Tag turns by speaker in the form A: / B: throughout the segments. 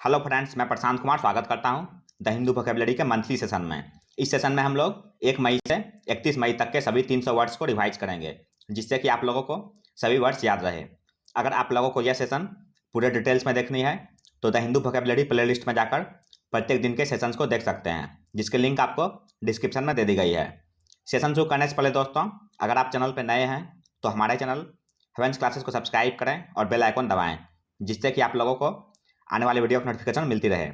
A: Hello friends, मैं प्रशांत कुमार स्वागत करता हूं द हिंदू वोकेबलरी के मंथली सेशन में। इस सेशन में हम लोग 1 मई से 31 मई तक के सभी 300 वर्ड्स को रिवाइज करेंगे, जिससे कि आप लोगों को सभी वर्ड्स याद रहे। अगर आप लोगों को यह सेशन पूरे डिटेल्स में देखनी है तो द हिंदू वोकेबलरी प्लेलिस्ट में जाकर प्रत्येक दिन के सेशंस को देख सकते हैं, जिसकी लिंक आपको डिस्क्रिप्शन में दे दी गई है। सेशन शुरू करने से पहले दोस्तों, अगर आप चैनल पर नए हैं तो हमारे चैनल हेवेंस क्लासेस को सब्सक्राइब करें और बेल आइकन दबाएं, जिससे कि आप लोगों को आने वाले वीडियो की नोटिफिकेशन मिलती रहे।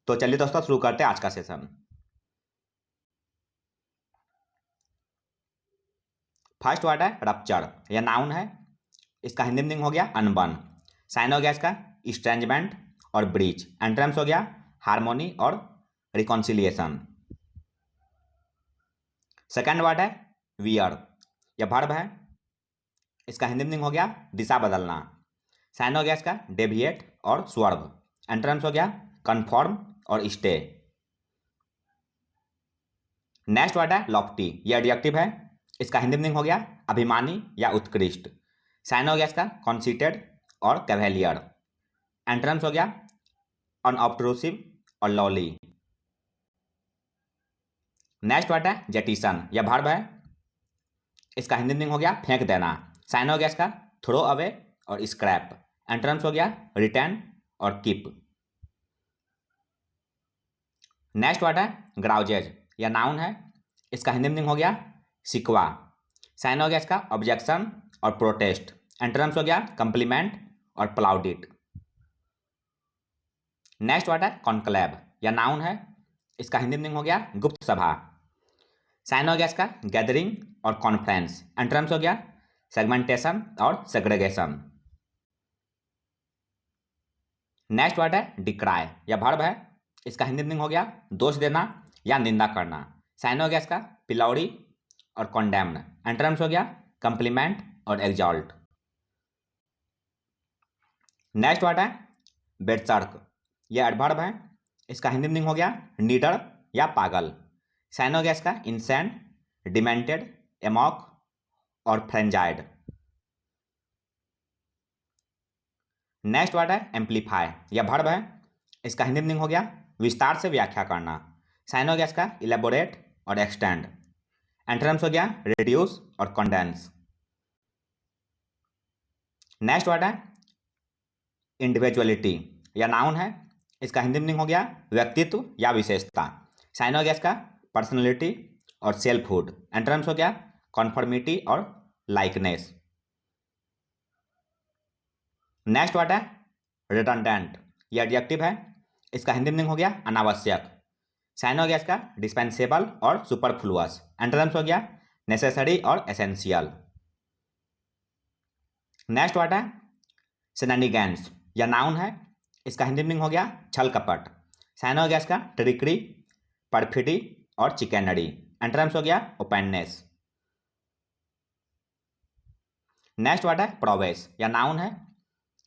A: तो चलिए दोस्तों, शुरू करते हैं आज का सेशन। फर्स्ट वर्ड है रप्चर। यह नाउन है। इसका हिंदी मीनिंग हो गया अनबन। साइन हो गया इसका इस्ट्रेंजमेंट और ब्रीच। एंट्रेंस हो गया हार्मोनी और रिकॉन्सिलिएशन। सेकेंड वर्ड है वियर। यह वर्ब है। इसका हिंदी मीनिंग हो गया दिशा बदलना। साइन हो गया इसका डेविएट और स्वर्व। एंट्रेंस हो गया कन्फर्म और स्टे। नेक्स्ट वर्ड है लॉफ्टी। यह एडजेक्टिव है। इसका हिंदी मीनिंग हो गया अभिमानी या उत्कृष्ट। साइन हो गया इसका कॉन्सीटेड और कैवेलियर। एंट्रेंस हो गया अनऑब्ट्रूसिव और लॉली। नेक्स्ट वर्ड है जेटिसन। यह वर्ब है। इसका हिंदी मीनिंग हो गया फेंक देना। साइन हो गया इसका थ्रो अवे और स्क्रैप। एंट्रेंस हो गया रिटर्न और कीप। नेक्स्ट वर्ड है ग्राउजेज। यह नाउन है। इसका हिंदी मीनिंग हो गया शिकवा। साइन हो गया इसका ऑब्जेक्शन और प्रोटेस्ट। एंट्रेंस हो गया कम्प्लीमेंट और प्लाउडिट। नेक्स्ट वर्ड है कॉन्क्लेव। यह नाउन है। इसका हिंदी मीनिंग हो गया गुप्त सभा। साइन हो गया इसका गैदरिंग और कॉन्फ्रेंस। एंट्रेंस हो गया सेगमेंटेशन और सेग्रेगेशन। नेक्स्ट वर्ड है डिक्राई। यह वर्ब है। इसका हिंदी मीनिंग हो गया दोष देना या निंदा करना। साइन हो गया इसका पिलौरी और कॉन्डेम्ड। एंट्रेंस हो गया कम्प्लीमेंट और एग्जॉल्ट। नेक्स्ट वर्ड है बेडसर्क। यह एडवर्ब है। इसका हिंदी मीनिंग हो गया नीडर या पागल। साइन हो गया इसका इंसैन, डिमेंटेड, एमॉक और फ्रेंजाइड। नेक्स्ट वर्ड है एम्पलीफाई। यह वर्ब है। इसका हिंदी मीनिंग हो गया विस्तार से व्याख्या करना। साइन हो गया इसका इलेबोरेट और एक्सटेंड। एंट्रेंस हो गया रिड्यूस और कंडेंस। नेक्स्ट वर्ड है इंडिविजुअलिटी। यह नाउन है। इसका हिंदी मीनिंग हो गया व्यक्तित्व या विशेषता। साइन हो गया इसका पर्सनैलिटी और सेल्फहुड। एंट्रेंस हो गया कॉन्फर्मिटी और लाइकनेस। नेक्स्ट वर्ड है रिडंडेंट। यह एडजेक्टिव है। इसका हिंदी मीनिंग हो गया अनावश्यक। साइन हो गया इसका डिस्पेंसेबल और सुपरफ्लुअस। एंट्रेंस हो गया नेसेसरी और एसेंशियल। नेक्स्ट वर्ड है शेनानिगेंस। यह नाउन है। इसका हिंदी मीनिंग हो गया छल कपट। साइन हो गया इसका ट्रिकरी, परफिडी और चिकनरी। एंट्रेंस हो गया ओपेननेस। नेक्स्ट वर्ड है प्रोवेस। यह नाउन है।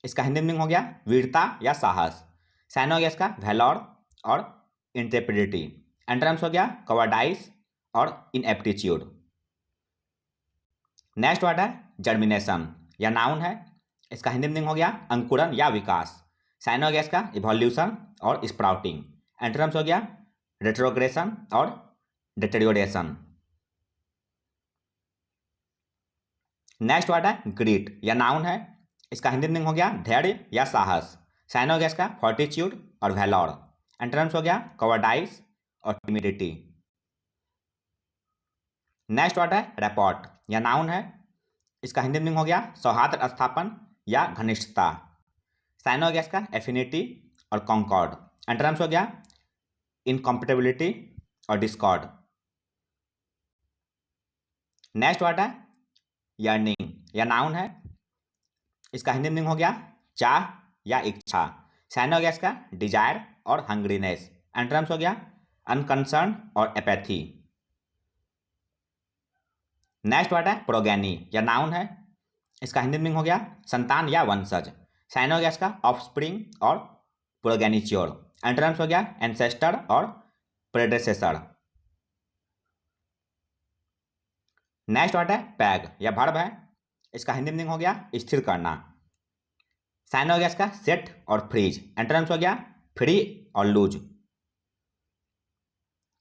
A: इसका हिंदी मीनिंग हो गया वीरता या साहस। साइन हो गया इसका वैलोर और इंट्रेपिडिटी। एंट्रेंस हो गया कवर्डाइस और इनएप्टीट्यूड। नेक्स्ट वर्ड है जर्मिनेशन। यह नाउन है। इसका हिंदी मीनिंग हो गया अंकुरन या विकास। साइन हो गया इसका इवोल्यूशन और स्प्राउटिंग। एंट्रेंस हो गया रेट्रोग्रेशन और डिटेरियोरेशन। नेक्स्ट वर्ड है ग्रीट। यह नाउन है। इसका हिंदी मीनिंग हो गया धैर्य या साहस। साइन हो गया इसका फोर्टिट्यूड और वैलोर। एंट्रेंस हो गया कवर्डाइस और टिमिडिटी। नेक्स्ट वर्ड है रैपोर्ट। यह नाउन है। इसका हिंदी मीनिंग हो गया सौहार्द स्थापन या घनिष्ठता। साइन हो गया इसका एफिनिटी और कॉन्कॉर्ड। एंट्रेंस हो गया इनकॉम्पिटेबिलिटी और डिस्कॉर्ड। नेक्स्ट वर्ड है यर्निंग। यह नाउन है। इसका हिंदी मीनिंग हो गया चाह या इच्छा। साइन हो गया इसका डिजायर और हंग्रीनेस। एंट्रेंस हो गया अनकंसर्न और एपैथी। नेक्स्ट वर्ड है प्रोगेनी। यह नाउन है। इसका हिंदी मीनिंग हो गया संतान या वंशज। साइन हो गया इसका ऑफस्प्रिंग और प्रोगेनिच्योर। एंट्रेंस हो गया एंसेस्टर और प्रेडेसेसर। नेक्स्ट वर्ड है पैग। यह वर्ब है। इसका हिंदी मीनिंग हो गया स्थिर करना। साइन हो गया इसका सेट और फ्रीज, एंटोनिम्स हो गया फ्री और लूज।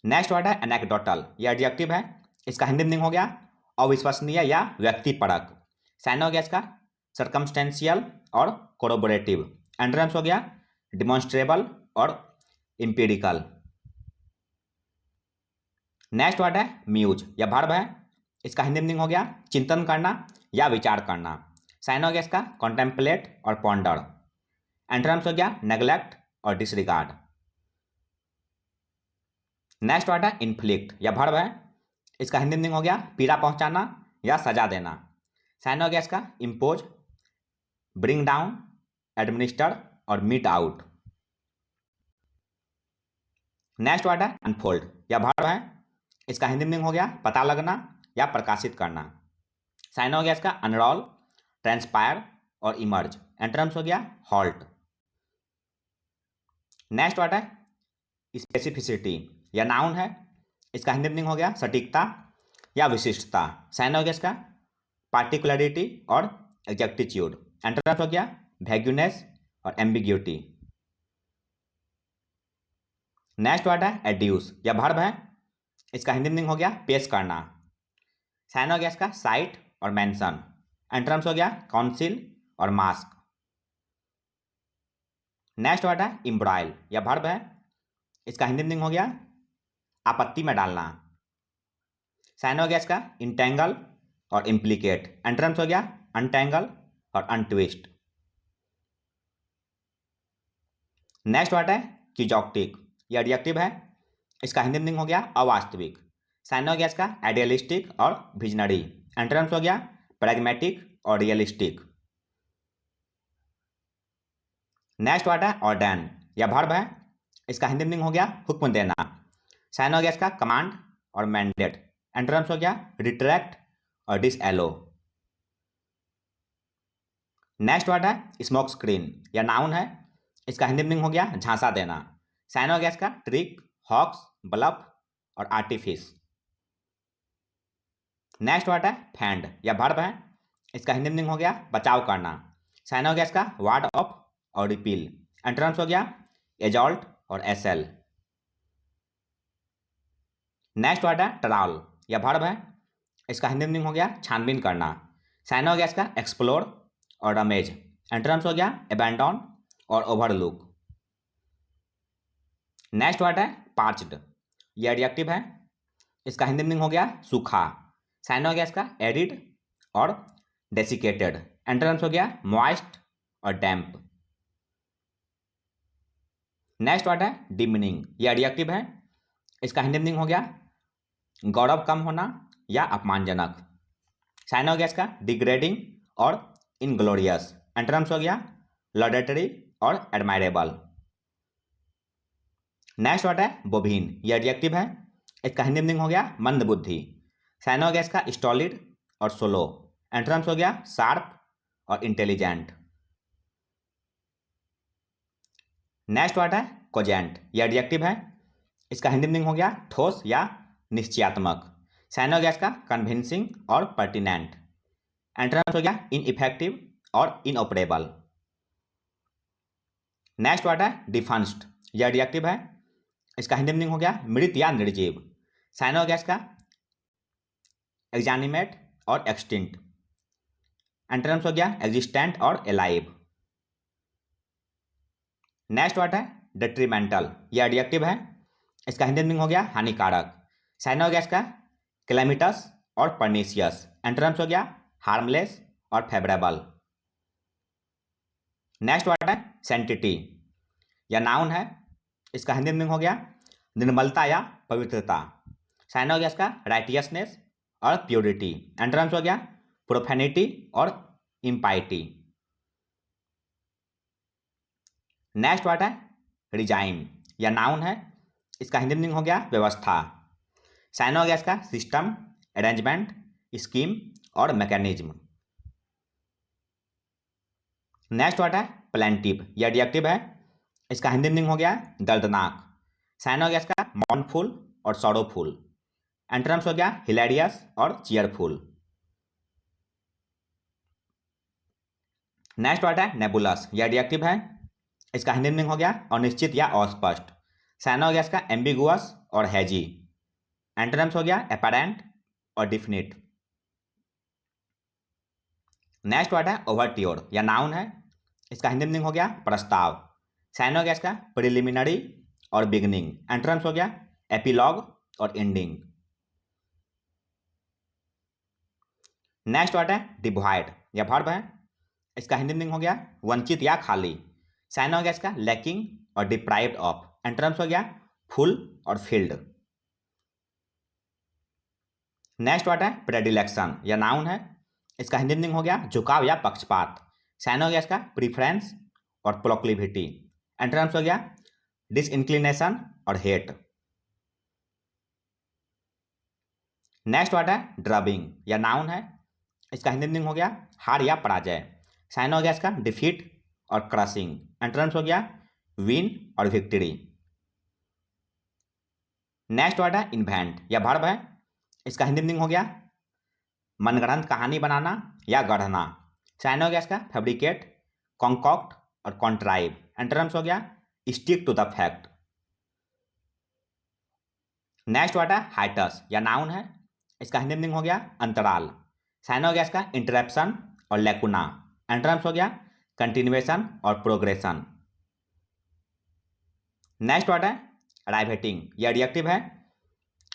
A: नेक्स्ट वर्ड है एनेक्डोटल, यह एडजेक्टिव है, इसका हिंदी मीनिंग हो गया अविश्वसनीय या व्यक्तिपरक। साइन हो गया इसका सर्कमस्टेंशियल और कोरोबोरेटिव, एंटोनिम्स हो गया डिमॉन्स्ट्रेबल और इंपीरिकल। नेक्स्ट वर्ड है म्यूज, यह वर्ब है, इसका हिंदी मीनिंग हो गया चिंतन करना या विचार करना। साइन हो गया इसका कॉन्टेम्पलेट और पॉन्डर, एंटोनिम्स हो गया नेग्लेक्ट और डिसरिगार्ड। नेक्स्ट वर्ड है इन्फ्लिक्ट, यह वर्ब है, इसका हिंदी मीनिंग हो गया पीड़ा पहुंचाना या सजा देना। साइन हो गया इसका इम्पोज, ब्रिंग डाउन, एडमिनिस्टर और मीट आउट। नेक्स्ट वर्ड है अनफोल्ड, यह वर्ब है, इसका हिंदी मीनिंग हो गया पता लगना या प्रकाशित करना। साइन हो गया इसका अनरोल, ट्रांसपायर और इमर्ज, एंटोनिम्स हो गया हॉल्ट। नेक्स्ट वर्ड है स्पेसिफिसिटी, यह नाउन है, इसका हिंदी मीनिंग हो गया सटीकता या विशिष्टता। साइन हो गया इसका पार्टिकुलरिटी और एग्जैक्टिट्यूड, एंटोनिम्स हो गया वैग्यूनेस और एम्बिग्यूटी। नेक्स्ट वर्ड है एड्यूस, यह वर्ब है, इसका हिंदी मीनिंग हो गया पेश करना। साइन हो गया इसका साइट और मेंशन, एंटोनिम्स हो गया काउंसिल और मास्क। नेक्स्ट वर्ड है इम्ब्रॉयल, यह वर्ब है, इसका हिंदी मीनिंग हो गया आपत्ति में डालना। साइन हो गया इसका इंटेंगल और इम्प्लीकेट, एंटोनिम्स हो गया अनटेंगल और अनट्विस्ट। नेक्स्ट वर्ड है कीजॉक्टिक, यह एडजेक्टिव है, इसका हिंदी मीनिंग हो गया अवास्तविक। साइन हो गया इसका आइडियलिस्टिक और विजनरी, एंटोनिम्स हो गया प्रैग्मेटिक और रियलिस्टिक। नेक्स्ट वर्ड है ऑर्डन, यह वर्ब है, इसका हिंदी मीनिंग हो गया हुक्म देना। साइन हो गया इसका कमांड और मैंडेट, एंटोनिम्स हो गया रिट्रैक्ट और डिसएलो। नेक्स्ट वर्ड है स्मोक स्क्रीन, यह नाउन है, इसका हिंदी मीनिंग हो गया झांसा देना। साइन हो गया इसका ट्रिक, हॉक्स, ब्लफ और आर्टिफिस। नेक्स्ट वर्ड है फैंड, यह वर्ब है, इसका हिंदी मीनिंग हो गया बचाव करना। साइन हो गया इसका वार्ड ऑफ और रिपील, एंटोनिम्स हो गया एजॉल्ट और एसएल। नेक्स्ट वर्ड है ट्राउल, यह वर्ब है, इसका हिंदी मीनिंग हो गया छानबीन करना। साइन हो गया इसका एक्सप्लोर और रमेज, एंटोनिम्स हो गया अबैंडन और ओवरलुक। नेक्स्ट वर्ड है पार्च्ड, यह एडजेक्टिव है, इसका हिंदी मीनिंग हो गया सूखा। साइन हो गया इसका एरिड और डेसिकेटेड, एंटोनिम्स हो गया मॉइस्ट और डैम्प। नेक्स्ट वर्ड है डिमिनिंग, यह एडजेक्टिव है, इसका हिंदी मीनिंग हो गया गौरव कम होना या अपमानजनक। साइन हो गया इसका डिग्रेडिंग और इनग्लोरियस, एंटोनिम्स हो गया लॉडेटरी और एडमायरेबल। नेक्स्ट वर्ड है बोभिन, यह एडजेक्टिव है, इसका हिंदी मीनिंग हो गया मंदबुद्धि। साइन हो गया इसका स्टॉलिड और सोलो, एंटोनिम्स हो गया शार्प और इंटेलिजेंट। नेक्स्ट वर्ड है कोजेंट, यह एडजेक्टिव है, इसका हिंदी मीनिंग हो गया ठोस या निश्चयात्मक। साइन हो गया इसका कन्विंसिंग और पर्टिनेंट, एंटोनिम्स हो गया इनइफेक्टिव और इनऑपरेबल। नेक्स्ट वर्ड है डिफंस्ड, यह एडजेक्टिव है, इसका हिंदी मीनिंग हो गया मृत या निर्जीव। साइन हो गया इसका एग्जानिमेट और एक्सटिंक्ट, एंटोनिम्स हो गया एग्जिस्टेंट और एलाइव। नेक्स्ट वर्ड है डेट्रीमेंटल, यह एडजेक्टिव है, इसका हिंदी मीनिंग हो गया हानिकारक। साइन हो गया इसका क्लेमिटस और परनीसियस, एंटोनिम्स हो गया हार्मलेस और फेवरेबल। नेक्स्ट वर्ड है सेंटिटी, यह नाउन है, इसका हिंदी मीनिंग हो गया निर्मलता या पवित्रता। साइन हो गया इसका राइटियसनेस और प्योरिटी, एंटोनिम्स हो गया प्रोफेनिटी और इम्पाइटी। नेक्स्ट वर्ड है रिजाइम, यह नाउन है, इसका हिंदी मीनिंग हो गया व्यवस्था। साइन हो गया इसका सिस्टम, अरेंजमेंट, स्कीम और मैकेनिज्म। नेक्स्ट वर्ड है प्लेंटिव, यह एडजेक्टिव है, इसका हिंदी मीनिंग हो गया दर्दनाक। साइन हो गया इसका मॉर्नफुल और सॉरोफुल, एंटोनिम्स हो गया हिलेरियस और चीयरफुल। नेक्स्ट वर्ड है नेबुलस, यह एडजेक्टिव है। इसका हिंदी मीनिंग हो गया अनिश्चित या अस्पष्ट। साइन हो गया इसका एम्बिगुअस और हैजी। एंटोनिम्स हो गया एपरेंट और डिफिनिट। नेक्स्ट वर्ड है ओवरट्योर, या नाउन है। इसका हिंदी मीनिंग हो गया प्रस्ताव। साइन हो गया इसका प्रिलिमिनरी और बिगनिंग। एंटोनिम्स हो गया एपिलॉग और एंडिंग। नेक्स्ट वर्ड है डिवॉइड, यह वर्ब है। इसका हिंदी मीनिंग हो गया वंचित या खाली। साइन हो गया इसका लैकिंग और डिप्राइव्ड ऑफ। एंटोनिम्स हो गया फुल और फिल्ड। नेक्स्ट वर्ड है प्रेडिलेक्शन, यह नाउन है। इसका हिंदी मीनिंग हो गया झुकाव या पक्षपात। साइन हो गया इसका प्रीफरेंस और प्रोक्लिविटी। एंटोनिम्स हो गया डिसइंक्लिनेशन और हेट। नेक्स्ट वर्ड है ड्रबिंग, यह नाउन है। इसका हिंदी मीनिंग हो गया हार या पराजय। साइन हो गया इसका डिफीट और क्रशिंग। एंटोनिम्स हो गया विन और विक्ट्री। नेक्स्ट वर्ड है इन्वेंट, यह वर्ब है। इसका हिंदी मीनिंग हो गया मनगढ़ंत कहानी बनाना या गढ़ना। साइन हो गया इसका फैब्रिकेट, कॉन्कॉक्ट और कॉन्ट्राइव। एंटोनिम्स हो गया stick to the fact. Next word है हाइटस, यह नाउन है। इसका हिंदी मीनिंग हो गया अंतराल। साइन हो गया इसका इंटरप्शन और लेकुना। एंटोनिम्स हो गया कंटिन्यूएशन और प्रोग्रेशन। नेक्स्ट वर्ड है राइवेटिंग, यह एडजेक्टिव है।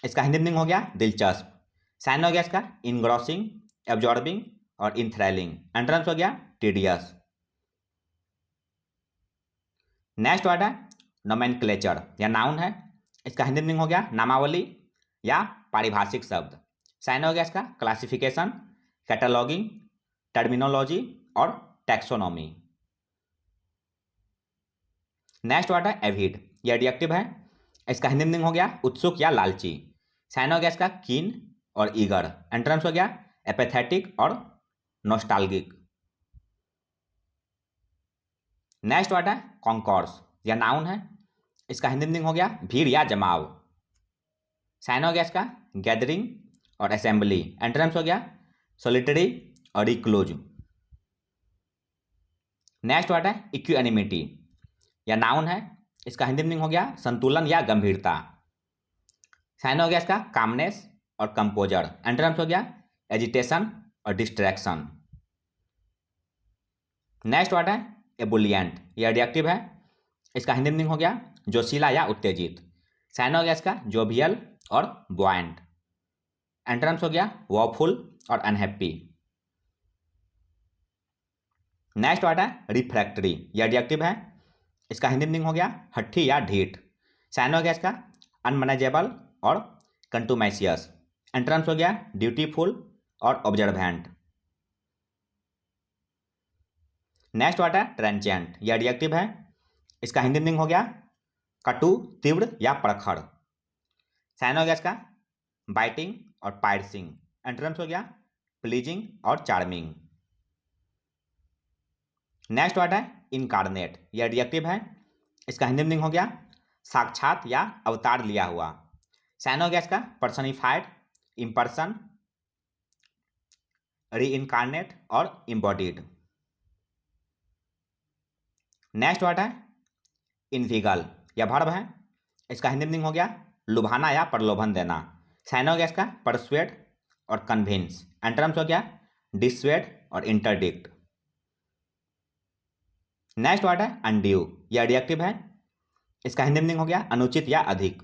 A: इसका हिंदी मीनिंग हो गया दिलचस्प। साइन हो गया इसका इनग्रॉसिंग, एब्जॉर्बिंग और इंथ्रेलिंग। एंटोनिम्स हो गया टीडियस। नेक्स्ट वर्ड है नोमेनक्लेचर, यह नाउन है। इसका हिंदी मीनिंग हो गया नामावली या पारिभाषिक शब्द। साइन हो गया इसका क्लासिफिकेशन, कैटलॉगिंग, टर्मिनोलॉजी और टैक्सोनॉमी। नेक्स्ट वर्ड है एविड, यह एडजेक्टिव है। इसका हिंदी मीनिंग हो गया उत्सुक या लालची। साइन हो गया इसका कीन और ईगर। एंटोनिम्स हो गया एपेथेटिक और नॉस्टैल्जिक। नेक्स्ट वर्ड है कॉन्कॉर्स, यह नाउन है। इसका हिंदी मीनिंग हो गया भीड़ या जमाव। साइन हो गया इसका गैदरिंग और असेंबली। एंटोनिम्स हो गया सोलिटरी और रिक्लूज। नेक्स्ट वर्ड है इक्विएनिमिटी, यह नाउन है। इसका हिंदी मीनिंग हो गया संतुलन या गंभीरता। साइन हो गया इसका कामनेस और कंपोजर। एंटोनिम्स हो गया एजिटेशन और डिस्ट्रैक्शन। नेक्स्ट वर्ड है एबुलियंट, यह एडजेक्टिव है। इसका हिंदी मीनिंग हो गया जोशीला या उत्तेजित। साइन हो गया इसका जोवियल और बुआयंट। एंटोनिम्स हो गया वॉफुल और अनहैप्पी। नेक्स्ट वर्ड है रिफ्रैक्टरी, यह एडजेक्टिव है। इसका हिंदी मीनिंग हो गया हट्ठी या ढीठ। साइन हो गया इसका अनमैनेजेबल और कंटूमेशियस। एंटोनिम्स हो गया ड्यूटीफुल और ऑब्जर्वेंट। नेक्स्ट वर्ड है ट्रेंचेंट, यह एडजेक्टिव है। इसका हिंदी मीनिंग हो गया कटु, तीव्र या प्रखर। साइन हो गया इसका बाइटिंग और पायर्सिंग। एंटोनिम्स हो गया प्लीजिंग और चार्मिंग। नेक्स्ट वर्ड है इनकार्नेट, यह एडजेक्टिव है। इसका हिंदी मीनिंग हो गया साक्षात या अवतार लिया हुआ। साइन हो गया इसका पर्सनिफाइड, इम्पर्सन, रीइनकार्नेट और इम्बॉडीड। नेक्स्ट वर्ड है इन्विगल, यह वर्ब है। इसका हिंदी मीनिंग हो गया लुभाना या प्रलोभन देना। साइन हो गया इसका परसुएड और कन्विंस। एंटोनिम्स हो गया डिसवेड और इंटरडिक्ट। नेक्स्ट वर्ड है अनड्यू, यह एडजेक्टिव है। इसका हिंदी मीनिंग हो गया अनुचित या अधिक।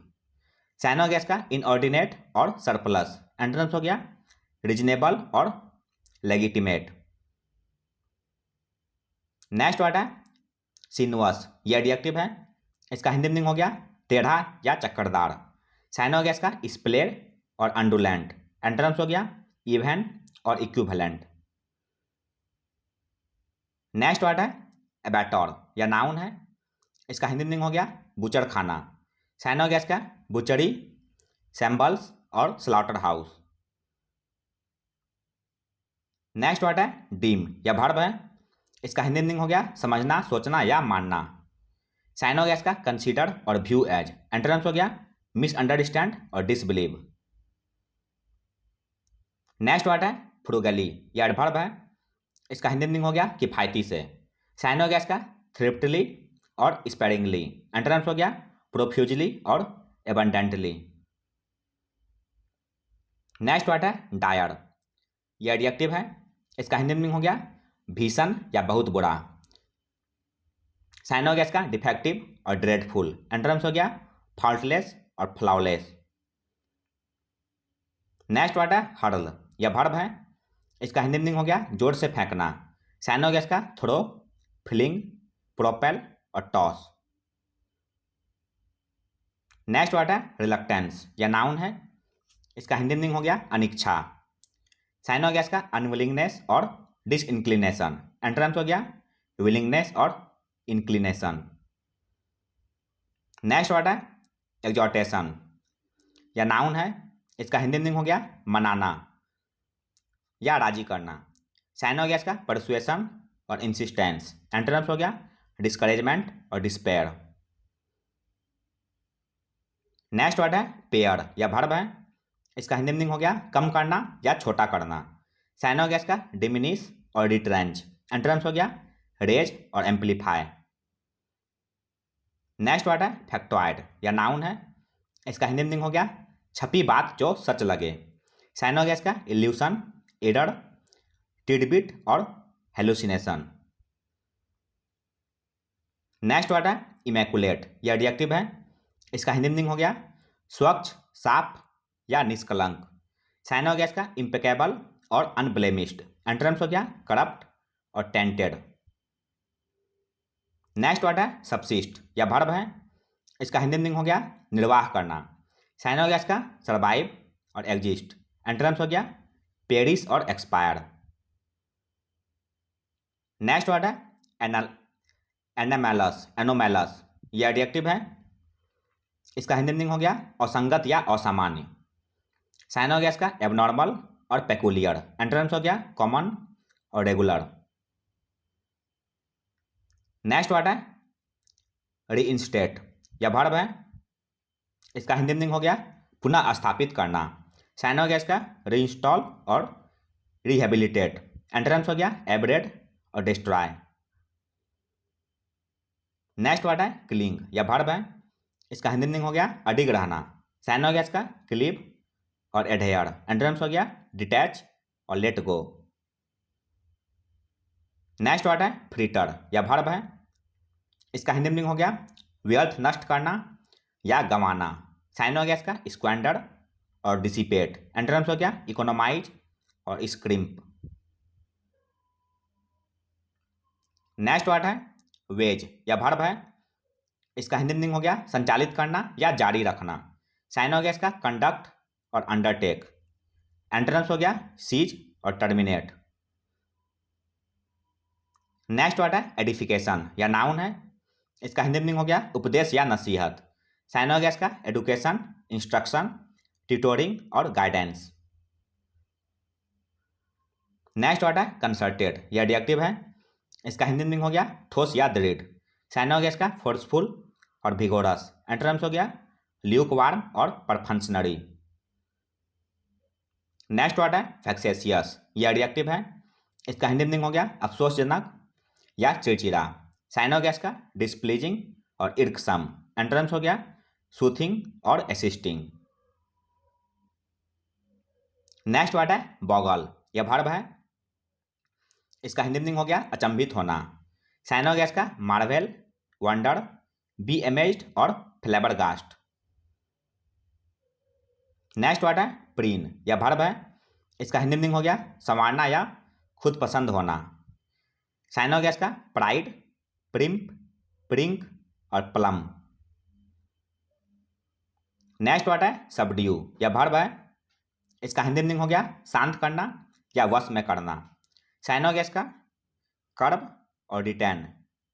A: साइन हो गया इसका इनऑर्डिनेट और सरप्लस। एंटोनिम्स हो गया रीजनेबल और लेगिटिमेट। नेक्स्ट वर्ड है सिनुअस, यह एडजेक्टिव है। इसका हिंदी मीनिंग हो गया टेढ़ा या चक्करदार। साइन हो गया इसका स्प्लेड और अंडुलेंट। एंटोनिम्स हो गया इवन और इक्विवेलेंट। नेक्स्ट वर्ड है एबैटोर, यह नाउन है। इसका हिंदी मीनिंग हो गया बुचड़ खाना। साइन हो गया इसका बुचड़ी, सैम्बल्स और स्लॉटर हाउस। नेक्स्ट वर्ड है डीम, यह वर्ब है। इसका हिंदी मीनिंग हो गया समझना, सोचना या मानना। साइन हो गया इसका कंसीडर और व्यू एज। एंटोनिम्स हो गया मिसअंडरस्टैंड और डिसबिलीव। नेक्स्ट वर्ड है फ्रूगली, यह एडवर्ब है। इसका हिंदी मीनिंग हो गया किफ़ायती से। साइनो गया इसका थ्रिफ्टली और स्पेरिंगली। एंटोनिम्स हो गया प्रोफ्यूजली और एबंडेंटली। नेक्स्ट वर्ड है डायर। ये एडजेक्टिव है। इसका हिंदी मीनिंग हो गया भीषण या बहुत बुरा। साइन हो गया इसका डिफेक्टिव और ड्रेडफुल। एंटोनिम्स हो गया फॉल्टलेस और फ्लॉलेस। नेक्स्ट वर्ड है हर्ल। यह वर्ब है। इसका हिंदी मीनिंग हो गया जोर से फेंकना। साइन हो गया इसका थ्रो, फ्लिंग, प्रोपेल और टॉस। नेक्स्ट वर्ड है रिलक्टेंस। यह नाउन है। इसका हिंदी मीनिंग हो गया अनिच्छा। साइन हो गया इसका अनविलिंगनेस और डिसइंक्लिनेशन। एंटोनिम्स हो गया विलिंगनेस और इंक्लिनेशन। नेक्स्ट वर्ड है एग्जॉर्टेशन। यह नाउन है। इसका हिंदी मीनिंग हो गया मनाना या राजी करना। साइन हो गया इसका परसुएशन और इंसिस्टेंस। एंटोनिम्स हो गया डिस्करेजमेंट और डिस्पेयर। नेक्स्ट वर्ड है पेयर। यह वर्ब है। इसका हिंदी मीनिंग हो गया कम करना या छोटा करना। साइन हो गया इसका डिमिनिश और रिट्रेंच। एंटोनिम्स हो गया रेज और एम्पलीफाई। नेक्स्ट वर्ड है फैक्टॉइड। यह नाउन है। इसका हिंदी मीनिंग हो गया छपी बात जो सच लगे। साइन हो गया इसका इल्यूशन, एरर, टिडबिट और हेलुसिनेशन। नेक्स्ट वर्ड है इमैकुलेट। यह एडजेक्टिव है। इसका हिंदी मीनिंग हो गया स्वच्छ, साफ या निष्कलंक। साइन हो गया इसका इम्पेकेबल और अनब्लेमिश्ड। एंटोनिम्स हो गया करप्ट और टेंटेड। नेक्स्ट वर्ड है सबसिस्ट। यह वर्ब है। इसका हिंदी मीनिंग हो गया निर्वाह करना। साइन हो गया इसका सर्वाइव और एग्जिस्ट। एंटोनिम्स हो गया पेरिश और एक्सपायर। नेक्स्ट वर्ड है एनोमैलस। एनोमैलस यह एडजेक्टिव है। इसका हिंदी मीनिंग हो गया असंगत या असामान्य। साइन हो गया इसका एबनॉर्मल और पेकुलियर। एंटोनिम्स हो गया कॉमन और रेगुलर। नेक्स्ट वर्ड है रीइंस्टेट। यह वर्ब है। इसका हिंदी मीनिंग हो गया पुनः स्थापित करना। साइन हो गया इसका रीइंस्टॉल और रिहेबिलिटेट। एंटोनिम्स हो गया एब्रेड और डिस्ट्रॉय। नेक्स्ट वर्ड है क्लिंग। यह वर्ब है। इसका हिंदी मीनिंग हो गया अडिग रहना। साइन हो गया इसका क्लीव और एडहेयर। एंटोनिम्स हो गया डिटैच और लेट गो। नेक्स्ट वर्ड है फ्रिटर। यह वर्ब है। इसका हिंदी मीनिंग हो गया व्यर्थ, नष्ट करना या गंवाना। साइन हो गया इसका स्क्वेंडर और डिसिपेट। एंटोनिम्स हो गया इकोनोमाइज और स्क्रिम्प। नेक्स्ट वर्ड है वेज। यह वर्ब है। इसका हिंदी मीनिंग हो गया संचालित करना या जारी रखना। साइन हो गया इसका कंडक्ट और अंडरटेक। एंटोनिम्स हो गया सीज और टर्मिनेट। नेक्स्ट वर्ड है एडिफिकेशन। यह नाउन है। इसका हिंदी मीनिंग हो गया उपदेश या नसीहत। साइन हो गया इसका एडुकेशन, इंस्ट्रक्शन, ट्यूटोरिंग और गाइडेंस। नेक्स्ट वर्ड है कंसर्टेड। यह एडजेक्टिव है। इसका हिंदी मीनिंग हो गया ठोस या दृढ़। साइन हो गया इसका फोर्सफुल और विगोरस। एंटोनिम्स हो गया ल्यूकवार्म और परफंक्शनरी। नेक्स्ट वर्ड है फैक्सेशियस। यह एडजेक्टिव है। इसका हिंदी मीनिंग हो गया अफसोसजनक या चिड़चिड़ा। साइन हो गया इसका डिस्प्लीजिंग और इर्कसम। एंटोनिम्स हो गया सूथिंग और असिस्टिंग। नेक्स्ट वर्ड है बॉगल। यह वर्ब है। इसका हिंदी मीनिंग हो गया अचंभित होना। साइन हो गया इसका मार्वेल, वंडर, बी अमेज्ड और फ्लेबरगास्ट। नेक्स्ट वर्ड है प्रीन। यह वर्ब है। इसका हिंदी मीनिंग हो गया संवारना या खुद पसंद होना। साइन हो गया इसका प्राइड, प्रिम्प, प्रिंक और प्लम। नेक्स्ट वर्ड है सबड्यू। यह वर्ब है। इसका हिंदी मीनिंग हो गया शांत करना या वश में करना। साइन हो गया इसका कर्ब और डिटेन।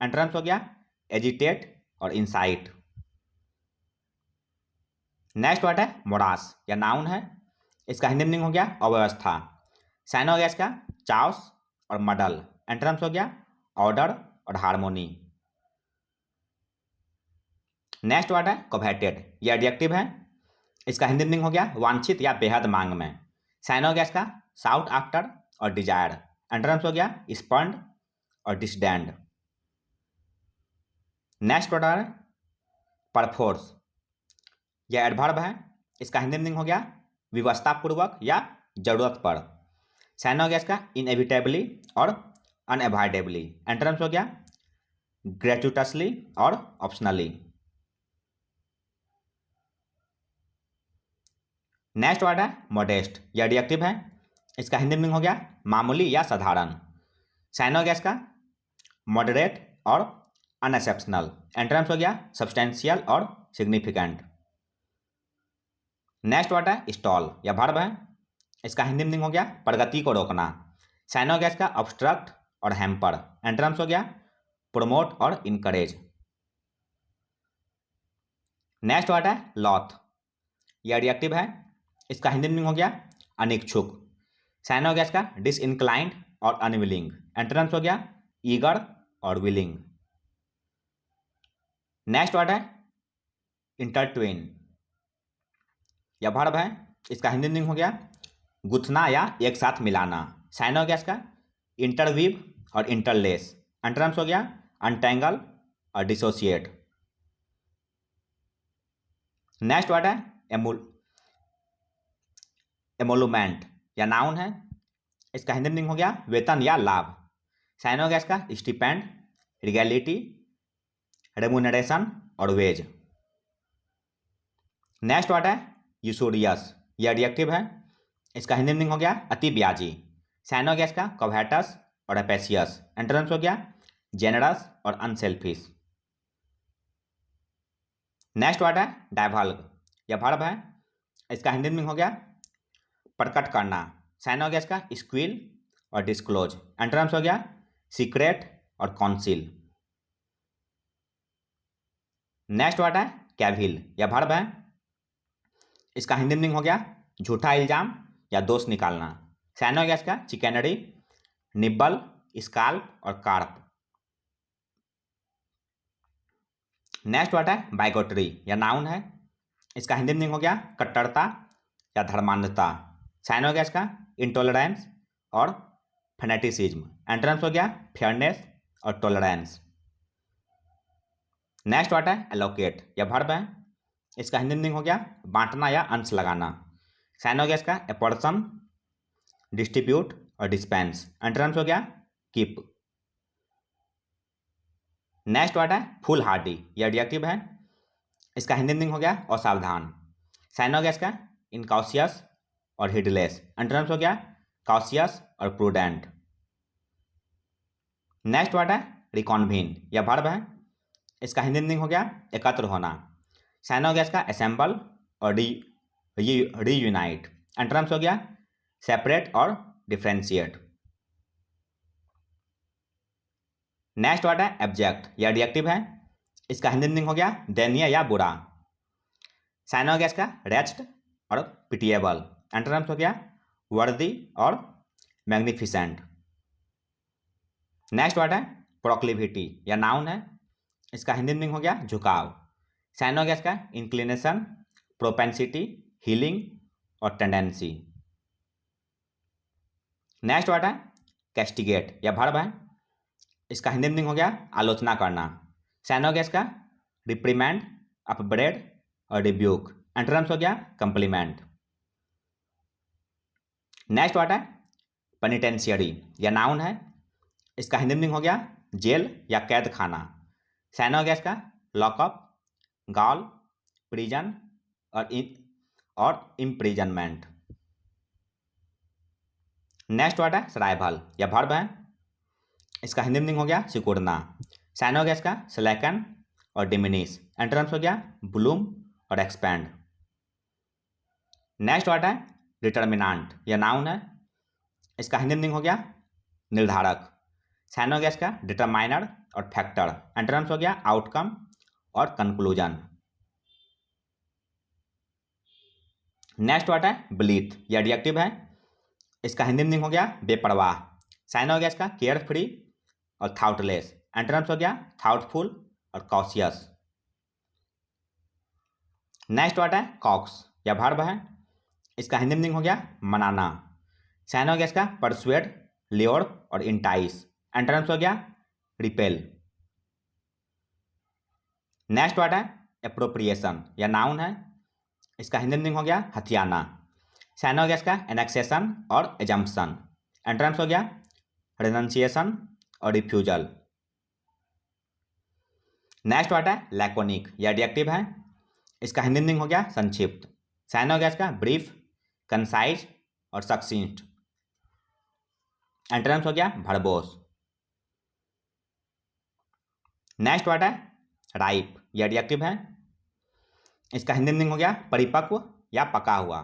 A: एंटोनिम्स हो गया एजिटेट और इंसाइट। नेक्स्ट वर्ड है मोरास। यह नाउन है। इसका हिंदी मीनिंग हो गया अव्यवस्था। साइन हो गया इसका चाउस और मडल। एंटोनिम्स हो गया ऑर्डर और हार्मोनी। नेक्स्ट वर्ड है कोवेटेड। यह एडजेक्टिव है। इसका हिंदी मीनिंग हो गया वांछित या बेहद मांग में। साइन हो गया इसका साउट आफ्टर और डिजायर। एंटोनिम्स हो गया स्पॉन्ड और डिसडेंड। नेक्स्ट वर्ड है परफोर्स। यह एडवर्ब है, इसका हिंदी मीनिंग हो गया विवशता पूर्वक या जरूरत पर। साइन हो गया इसका इनएविटेबली और अनएवॉइडेबली। एंटोनिम्स हो गया ग्रेचुटसली और ऑप्शनली। नेक्स्ट वर्ड है मॉडेस्ट। यह एडजेक्टिव है, इसका हिंदी मीनिंग हो गया मामूली या साधारण। साइन हो गया इसका मॉडरेट और अनएक्सेप्शनल। एंटोनिम्स हो गया सब्सटेंशियल और सिग्निफिकेंट। नेक्स्ट वर्ड है स्टॉल। यह वर्ब है, इसका हिंदी मीनिंग हो गया प्रगति को रोकना। साइन हो गया इसका ऑब्स्ट्रक्ट और हैम्पर। एंटोनिम्स हो गया प्रमोट और इनकरेज। नेक्स्ट वर्ड है लॉथ। यह एडजेक्टिव है, इसका हिंदी मीनिंग हो गया अनिच्छुक। साइन हो गया इसका डिसइंक्लाइंड और अनविलिंग। एंटोनिम्स हो गया ईगर और विलिंग। नेक्स्ट वर्ड है इंटरट्वेन। यह वर्ब है, इसका हिंदी मीनिंग हो गया गुथना या एक साथ मिलाना। साइन हो गया इसका इंटरवीव और इंटरलेस। एंटोनिम्स हो गया अनटेंगल और डिसोशिएट। नेक्स्ट वर्ड है एमोलुमेंट। या नाउन है, इसका हिंदी मीनिंग हो गया वेतन या लाभ। साइन हो गया इसका स्टिपेंड, रिगैलिटी, रेमुनरेशन और वेज। नेक्स्ट वर्ड है यूसोरियस। यह एडजेक्टिव है, इसका हिंदी मीनिंग हो गया अति ब्याजी। साइन हो गया इसका कोवेटस और एपेसियस। एंटोनिम्स हो गया जेनरस और अनसेल्फिश। नेक्स्ट वर्ड है डायवल्ग। यह वर्ब है, इसका हिंदी मीनिंग हो गया प्रकट करना। साइन हो गया इसका स्क्विल और डिस्क्लोज। एंटोनिम्स हो गया सीक्रेट और कॉन्सील। नेक्स्ट वर्ड है कैविल। यह वर्ब है, इसका हिंदी मीनिंग हो गया झूठा इल्जाम या दोष निकालना। साइन हो गया इसका चिकनरी, निब्बल, स्काल्प और कार्प। नेक्स्ट वर्ड है बाइगोटरी। यह नाउन है, इसका हिंदी मीनिंग हो गया कट्टरता या धर्मांधता। साइन हो गया इसका इंटॉलरेंस और फेनेटिसिज्म। एंटोनिम्स हो गया फेयरनेस और टॉलरेंस। नेक्स्ट वर्ड है एलोकेट। यह वर्ब है, इसका हिंदी मीनिंग हो गया बांटना या अंश लगाना। साइन हो गया इसका एपोर्शन, डिस्ट्रीब्यूट और डिस्पेंस। एंटोनिम्स हो गया कीप। नेक्स्ट वर्ड है फुल हार्डी। यह एडजेक्टिव है, इसका हिंदी मीनिंग हो गया असावधान। साइन हो गया इसका इनकॉशियस और हिडलेस। एंटोनिम्स हो गया कॉशियस और प्रूडेंट। नेक्स्ट वर्ड है रिकॉन्वीन। यह वर्ब है, इसका हिंदी मीनिंग हो गया एकत्र होना। साइन हो गया इसका असेंबल और रीयूनाइट। एंटोनिम्स हो गया सेपरेट और डिफ्रेंशिएट। नेक्स्ट वर्ड है एब्जेक्ट। यह एडजेक्टिव है, इसका हिंदी मीनिंग हो गया दयनीय या बुरा। साइन हो गया इसका रेस्ट और पिटिएबल। एंटोनिम्स हो गया वर्दी और मैग्निफिसेंट। नेक्स्ट वर्ड है प्रोक्लिविटी। यह नाउन है, इसका हिंदी मीनिंग हो गया झुकाव। साइन हो गया इसका इंक्लिनेशन, प्रोपेंसिटी, हीलिंग और टेंडेंसी। नेक्स्ट वर्ड है कैस्टिगेट। यह वर्ब है, इसका हिंदी मीनिंग हो गया आलोचना करना। साइन हो गया इसका रिप्रीमेंड, अपब्रेड और रिब्यूक। एंटोनिम्स हो गया कंप्लीमेंट। नेक्स्ट वर्ड है पेनिटेंशियरी। यह नाउन है, इसका हिंदी मीनिंग हो गया जेल या कैद खाना। साइन हो गया इसका लॉकअप, गॉल, प्रिजन और इम्प्रिजनमेंट। नेक्स्ट वर्ड है सराइवल। यह वर्ब है, इसका हिंदी मीनिंग हो गया सिकुड़ना। साइन हो गया इसका स्लैकन और डिमिनिश। एंटोनिम्स हो गया ब्लूम और एक्सपैंड। नेक्स्ट वर्ड है डिटर्मिनांट। यह नाउन है, इसका हिंदी मीनिंग हो गया निर्धारक। साइन हो गया इसका डिटरमाइनर और फैक्टर। एंटोनिम्स हो गया आउटकम और कंक्लूजन। नेक्स्ट वर्ड है ब्लीथ। यह एडजेक्टिव है, इसका हिंदी मीनिंग हो गया बेपरवाह। साइन हो गया इसका केयर फ्री और थाउटलेस। एंटोनिम्स हो गया थाउटफुल और कॉशियस। नेक्स्ट वर्ड है कॉक्स। यह वर्ब है, इसका हिंदी मीनिंग हो गया मनाना। साइन हो गया इसका परसुएड ल्योर और इंटाइस। एंटोनिम्स हो गया रिपेल। नेक्स्ट वर्ड है एप्रोप्रिएशन, या नाउन है, इसका हिंदी मीनिंग हो गया हथियाना। साइन हो गया इसका एनेक्सेशन और एजम्पशन। एंटोनिम्स हो गया रिनंसिएशन और रिफ्यूजल। नेक्स्ट वर्ड है लैकोनिक, यह एडजेक्टिव है, इसका हिंदी मीनिंग हो गया संक्षिप्त। साइन हो गया इसका ब्रीफ, कंसाइज और सक्सिंट। एंटोनिम्स हो गया भरबोस। नेक्स्ट वर्ड है राइप, यह एडजेक्टिव है, इसका हिंदी मीनिंग हो गया परिपक्व या पका हुआ।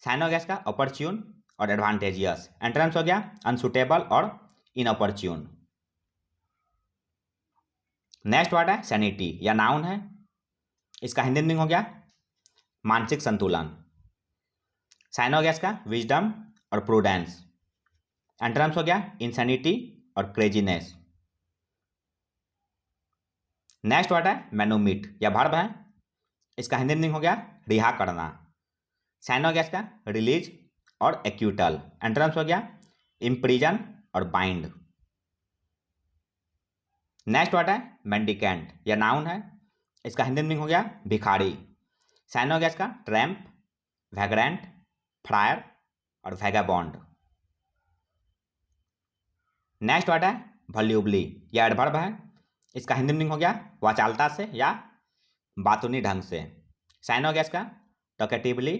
A: साइन हो गया इसका अपॉर्च्यून और एडवांटेजियस। एंटोनिम्स हो गया अनसुटेबल और इनऑपर्च्यून। नेक्स्ट वर्ड है सैनिटी, या नाउन है, इसका हिंदी मीनिंग हो गया मानसिक संतुलन। साइन हो गया इसका विजडम और प्रूडेंस। एंटोनिम्स हो गया इंसैनिटी और क्रेजीनेस। नेक्स्ट वर्ड है मैनोमिट, या वर्ब है, इसका हिंदी मीनिंग हो गया रिहा करना। साइन हो गया इसका रिलीज और एक्यूटल। एंटोनिम्स हो गया इम्प्रिजन और बाइंड। नेक्स्ट वर्ड है मेंडिकेंट, या नाउन है, इसका हिंदी मीनिंग हो गया भिखारी। साइन हो गया इसका ट्रैम्प, वैग्रेंट, फ्रायर और वैगाबॉन्ड। नेक्स्ट वर्ड है वॉल्यूबली, यह एडवर्ब है, इसका हिंदी मीनिंग हो गया वाचालता से या बातूनी ढंग से। साइन हो गया इसका टॉकेटिवली,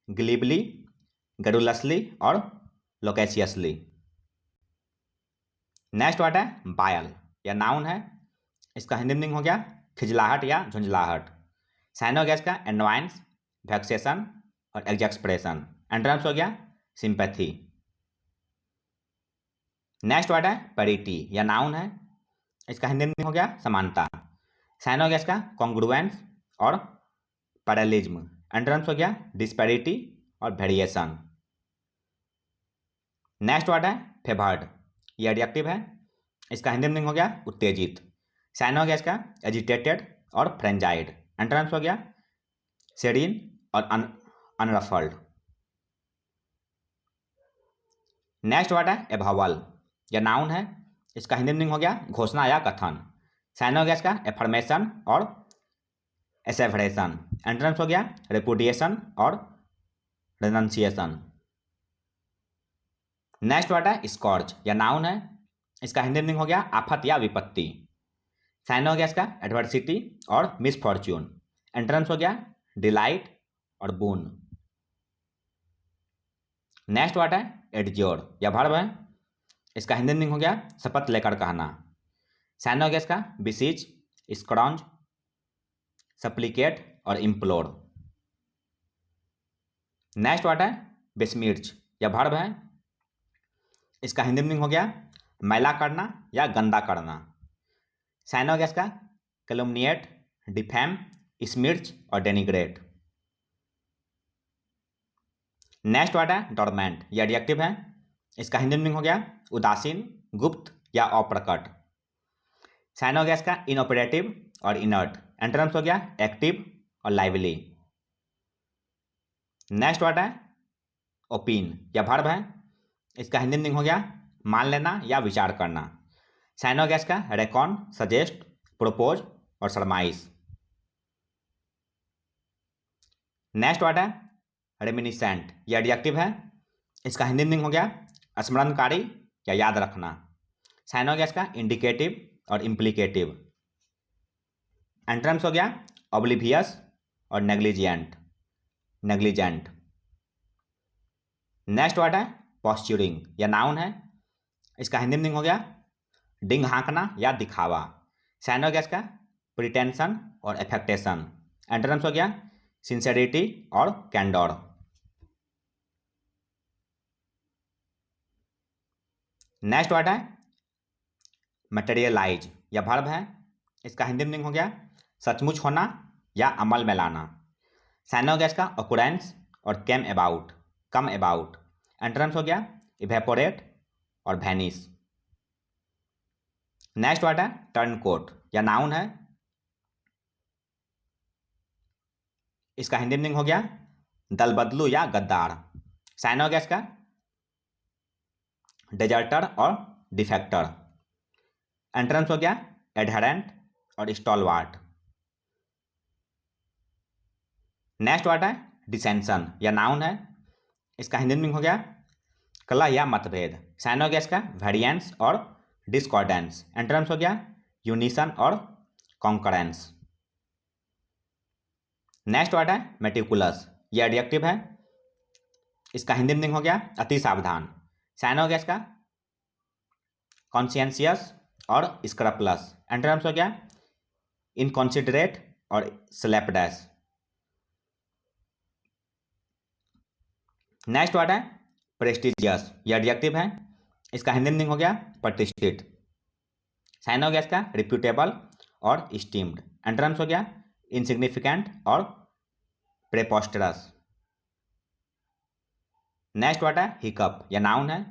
A: ग्लीबली, गडुलसली और लोकेशियसली। नेक्स्ट वर्ड है बायल, या नाउन है, इसका हिंदी मीनिंग हो गया खिजलाहट या झुंझलाहट। साइन हो गया इसका एनवायंस, वैक्सेशन और एग्जैक्सप्रेशन। एंटोनिम्स हो गया सिंपैथी। नेक्स्ट वर्ड है पैरिटी, या नाउन है, इसका हिंदी मीनिंग हो गया समानता। साइन हो गया इसका कॉन्ग्रुएंस और पैरेलिज्म। एंटोनिम्स हो गया डिस्पैरिटी और वेरिएशन। नेक्स्ट वर्ड है फेवर्ड, ये एडजेक्टिव है, इसका हिंदी मीनिंग हो गया उत्तेजित। साइन हो गया इसका एजिटेटेड और फ्रेंजाइड। एंटोनिम्स हो गया सेरीन और अनरफल्ड। नेक्स्ट वर्ड है एभावल, यह नाउन है, इसका हिंदी मीनिंग हो गया घोषणा या कथन। साइन हो गया इसका एफर्मेशन और एसेवरेशन। एंटोनिम्स हो गया रेपुडिएशन और रेनंसिएशन। नेक्स्ट वर्ड है स्कॉर्च, यह नाउन है, इसका हिंदी मीनिंग हो गया आफत या विपत्ति। साइन हो गया इसका एडवर्सिटी और मिसफॉर्च्यून। एंटोनिम्स हो गया डिलाइट और बून। नेक्स्ट वर्ड है एडज्योर, यह वर्ब है, इसका हिंदी मीनिंग हो गया शपथ लेकर कहना। साइन हो गया इसका बिसीच, स्क्रॉन्ज, सप्लिकेट और इम्प्लोर। नेक्स्ट वर्ड है बेस्मिर्च, यह वर्ब है, इसका हिंदी मीनिंग हो गया मैला करना या गंदा करना। साइन हो गया इसका कैलुमनिएट, डिफेम, स्मिर्च और डेनिग्रेट। नेक्स्ट वर्ड है डोरमेंट, यह एडजेक्टिव है, इसका हिंदी मीनिंग हो गया उदासीन, गुप्त या अप्रकट। साइन हो गया इसका इनऑपरेटिव और इनर्ट। एंटोनिम्स हो गया एक्टिव और लाइवली। नेक्स्ट वर्ड है ओपिन, यह वर्ब है, इसका हिंदी मीनिंग हो गया मान लेना या विचार करना। साइन हो गया इसका रेकॉन, सजेस्ट, प्रोपोज और सरमाइस। नेक्स्ट वर्ड है रेमिनिसेंट, यह एडजेक्टिव है, इसका हिंदी मीनिंग हो गया स्मरणकारी या याद रखना। साइन हो गया इसका इंडिकेटिव और इम्प्लीकेटिव। एंटोनिम्स हो गया ऑब्लिवियस और नेग्लिजेंट। नेक्स्ट वर्ड है पॉस्चरिंग, यह नाउन है, इसका हिंदी मीनिंग हो गया डिंग हाँकना या दिखावा। साइन हो गया इसका प्रिटेंशन और एफेक्टेशन। एंटोनिम्स हो गया सिंसेरिटी और कैंडोर। नेक्स्ट वर्ड है मटेरियलाइज, यह वर्ब है, इसका हिंदी मीनिंग हो गया सचमुच होना या अमल में लाना। साइन हो गया इसका ऑकुरेंस और कम अबाउट। एंटोनिम्स हो गया इवेपोरेट और वैनिश। नेक्स्ट वर्ड है टर्न कोट, यह नाउन है, इसका हिंदी मीनिंग हो गया दल बदलू या गद्दार। साइन हो गया इसका डेजर्टर और डिफेक्टर। एंटरम्स हो गया एडहेरेंट और स्टॉलवार्ट। नेक्स्ट वर्ड है डिसेंशन, या नाउन है। इसका हिंदी मीनिंग हो गया कलह या मतभेद। साइन हो गया इसका वेरिएंस और डिस्कॉर्डेंस। एंटरम्स हो गया यूनिसन और कॉन्करेंस। नेक्स्ट वर्ड है मेटिकुलस, ये एडजेक्टिव है। इसका हिंदी मीनिंग हो गया अति सावधान। साइन हो गया इसका कॉन्शियंसियस और स्क्रपलस। एंटरम्स हो गया इनकॉन्सिडरेट और स्लैपडेस। नेक्स्ट वर्ड है प्रेस्टिजियस, यह एडजेक्टिव है। इसका हिंदी मीनिंग हो गया प्रतिष्ठित। साइन हो गया इसका रिप्यूटेबल और स्टीम्ड। एंटरम्स हो गया इनसिग्निफिकेंट और प्रेपोस्टरस। नेक्स्ट वर्ड है हिकअप, यह नाउन है।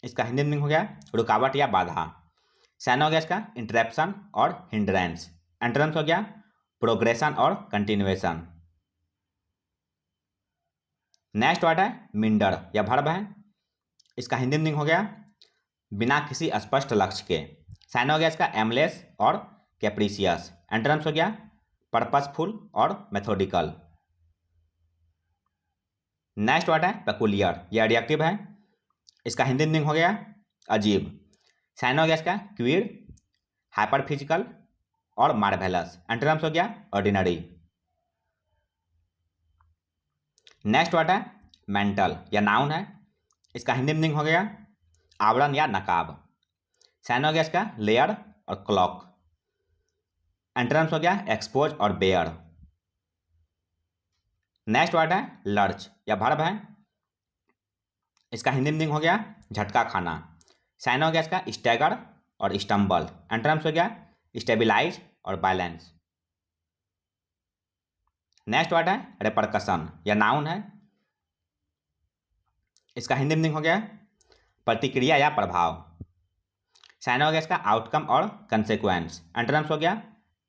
A: इसका हिंदी मीनिंग हो गया रुकावट या बाधा। साइन हो गया इसका इंटरप्शन और हिंड्रेंस। एंटरम्स हो गया प्रोग्रेशन और कंटिन्यूएशन। नेक्स्ट वर्ड है मिंडर, यह वर्ब है। इसका हिंदी मीनिंग हो गया बिना किसी स्पष्ट लक्ष्य के। साइन हो गया इसका एमलेस और कैप्रिसियस। एंटरम्स हो गया पर्पसफुल और मेथोडिकल। नेक्स्ट वर्ड है पेकुलियर, यह एडजेक्टिव है। इसका हिंदी मीनिंग हो गया अजीब। साइन हो गया इसका क्वीर, हाइपर फिजिकल और मार्वेलस। एंटरम्स हो गया ऑर्डिनरी। नेक्स्ट वर्ड है मेंटल, यह नाउन है। इसका हिंदी मीनिंग हो गया आवरण या नकाब। साइन हो गया इसका लेयर और क्लॉक। एंटरम्स हो गया एक्सपोज और बेयर। नेक्स्ट वर्ड है लर्च, यह वर्ब है। इसका हिंदी मीनिंग हो गया झटका खाना। साइन हो गया इसका स्टैगर और स्टम्बल। एंटरम्स हो गया स्टेबिलाइज और बैलेंस। नेक्स्ट वर्ड है रेपरकशन, यह नाउन है। इसका हिंदी मीनिंग हो गया प्रतिक्रिया या प्रभाव। साइन हो गया इसका आउटकम और कंसेक्वेंस। एंटरम्स हो गया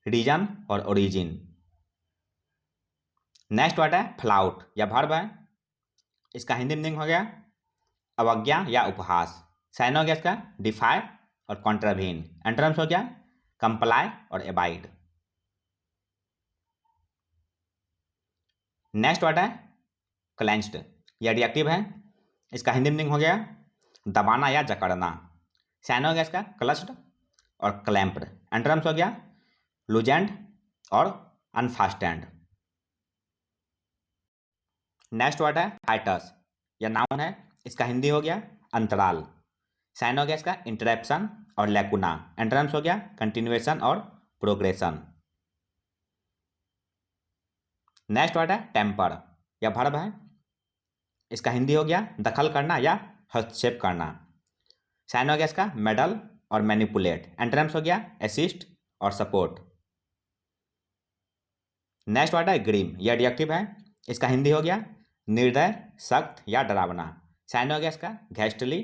A: रीजन और ओरिजिन। नेक्स्ट वर्ड है फ्लाउट, यह वर्ब है। इसका हिंदी मीनिंग हो गया अवज्ञा या उपहास। साइन हो गया इसका डिफाई और कॉन्ट्रावीन। एंटरम्स हो गया कंप्लाई और एबाइड। नेक्स्ट वर्ड है क्लेंच्ड, यह एडजेक्टिव है। इसका हिंदी मीनिंग हो गया दबाना या जकड़ना। साइन हो गया इसका क्लच्ड और क्लैंप्ड। एंटरम्स हो गया लूजेंड और अनफास्टेंड। नेक्स्ट वर्ड है हाइटस, यह नाउन है। इसका हिंदी हो गया अंतराल। साइन हो गया इसका इंटरप्शन और लैकुना। एंटरम्स हो गया कंटिन्यूएशन और प्रोग्रेशन। नेक्स्ट वर्ड है टेम्पर, यह वर्ब है। इसका हिंदी हो गया दखल करना या हस्तक्षेप करना। साइन हो गया इसका मेडल और मैनिपुलेट। एंटरम्स हो गया असिस्ट और सपोर्ट। नेक्स्ट वर्ड है ग्रीम, यह एडजेक्टिव है। इसका हिंदी हो गया निर्दय, सख्त या डरावना। साइन हो गया इसका घैस्टली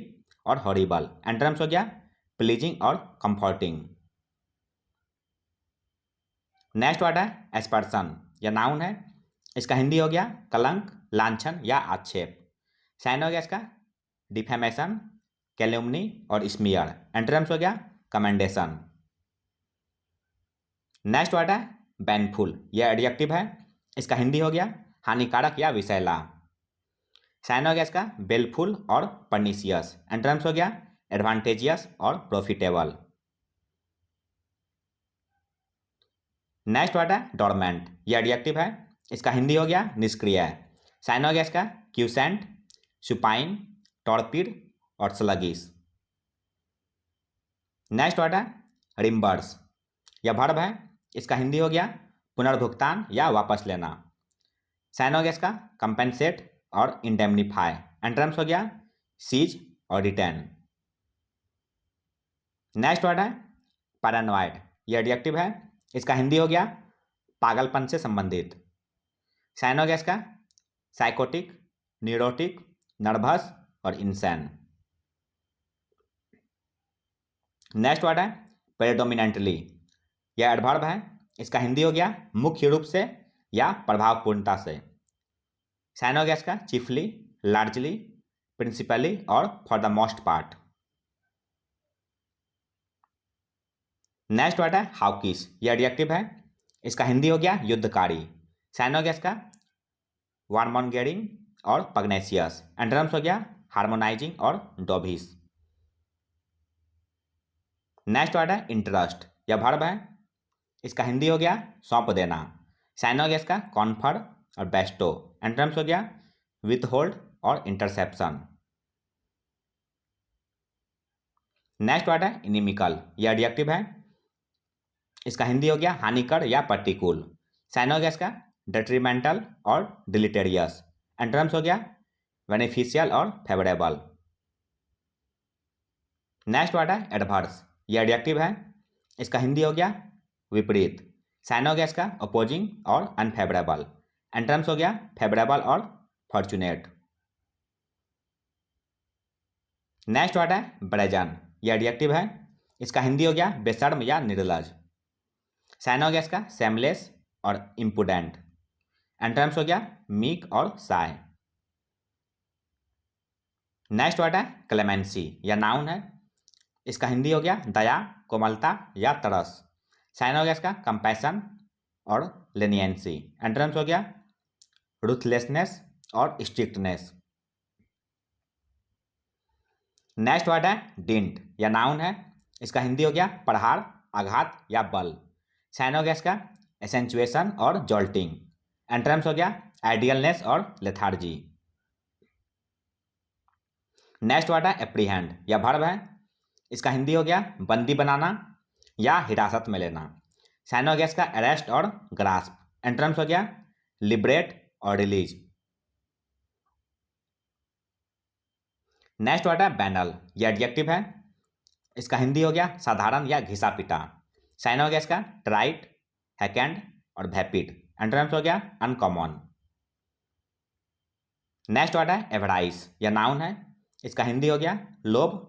A: और हॉरिबल। एंटरम्स हो गया प्लीजिंग और कंफर्टिंग। नेक्स्ट वर्ड है एस्पर्सन, यह नाउन है। इसका हिंदी हो गया कलंक, लांछन या आक्षेप। साइन हो गया इसका डिफेमेशन, कैल्युमनी और स्मीयर। एंटरम्स हो गया कमेंडेशन। नेक्स्ट वर्ड है बैनफुल, यह एडजेक्टिव है। इसका हिंदी हो गया हानिकारक या विषैला। साइन हो गया इसका बेलफुल और पर्निशियस। एंटरम्स हो गया एडवांटेजियस और प्रॉफिटेबल। नेक्स्ट वर्ड है डोरमेंट, यह एडजेक्टिव है। इसका हिंदी हो गया निष्क्रिय। साइन हो गया इसका क्यूसेंट, सुपाइन, टॉर्पिड और स्लगिश। नेक्स्ट वर्ड है रिम्बर्स, यह वर्ब है। इसका हिंदी हो गया पुनर्भुगतान या वापस लेना। साइन हो गया इसका कंपेंसेट और इंडेमनीफाई। एंटरम्स हो गया सीज और रिटेन। नेक्स्ट वर्ड है पैरानॉइड, यह एडजेक्टिव है। इसका हिंदी हो गया पागलपन से संबंधित। साइन हो गया इसका साइकोटिक, न्यूरोटिक, नर्वस और इंसैन। नेक्स्ट वर्ड है प्रेडोमिनेंटली, यह एडवर्ब है। इसका हिंदी हो गया मुख्य रूप से या प्रभावपूर्णता से। साइन हो गया इसका चीफली, लार्जली, प्रिंसिपली और for the most part. Next word है हाउकिस, ये एडजेक्टिव है, इसका हिंदी हो गया युद्धकारी। साइनोगेस का वार्मोंगेरिंग और पग्नेशियस। एंटोनिम्स हो गया हार्मोनाइजिंग और डोविस। नेक्स्ट वर्ड है इंटरेस्ट, यह वर्ब है, इसका हिंदी हो गया सौंप देना। साइनोगेस का कॉन्फर और बेस्टो। एंटोनिम्स हो गया विथहोल्ड और इंटरसेप्शन। नेक्स्ट वर्ड है इनिमिकल, यह एडजेक्टिव है, इसका हिंदी हो गया हानिकर या प्रतिकूल। साइनोगेस का डेट्रीमेंटल और डिलिटेरियस। एंटोनिम्स हो गया बेनिफिशियल और फेवरेबल। नेक्स्ट वर्ड है एडवर्स, यह एडजेक्टिव है, इसका हिंदी हो गया विपरीत। साइनोगेस का अपोजिंग और अनफेवरेबल। एंटोनिम्स हो गया फेवरेबल और फॉर्चुनेट। नेक्स्ट वर्ड है ब्रेजन, यह एडजेक्टिव है, इसका हिंदी हो गया बेशर्म या निर्लज। साइनोगेस का सेमलेस और इम्पुडेंट। एंटोनिम्स हो गया मीक और साय। नेक्स्ट वर्ड है क्लेमेंसी, यह नाउन है, इसका हिंदी हो गया दया, कोमलता या तरस। साइनोगेस का कंपैशन और लेनियंसी। एंटोनिम्स हो गया रुथलेसनेस और स्ट्रिक्टनेस। नेक्स्ट वर्ड है डिंट, यह नाउन है, इसका हिंदी हो गया प्रहार, आघात या बल। साइनोगेस का एसेंचुएशन और जॉल्टिंग। एंटोनिम्स हो गया आइडियलनेस और लेथार्जी। नेक्स्ट वर्ड है एप्रीहेंड, यह वर्ब है, इसका हिंदी हो गया बंदी बनाना या हिरासत में लेना। साइनोगेस का अरेस्ट और ग्रास्प। एंटोनिम्स हो गया लिबरेट और रिलीज। नेक्स्ट वर्ड है बैनल, यह एडजेक्टिव है, इसका हिंदी हो गया साधारण या घिसा पिटा। साइनोगेस का ट्राइट, हैकेंड और भैपिड। एंटोनिम्स हो गया अनकॉमन। नेक्स्ट वर्ड है एवराइस, यह नाउन है, इसका हिंदी हो गया लोभ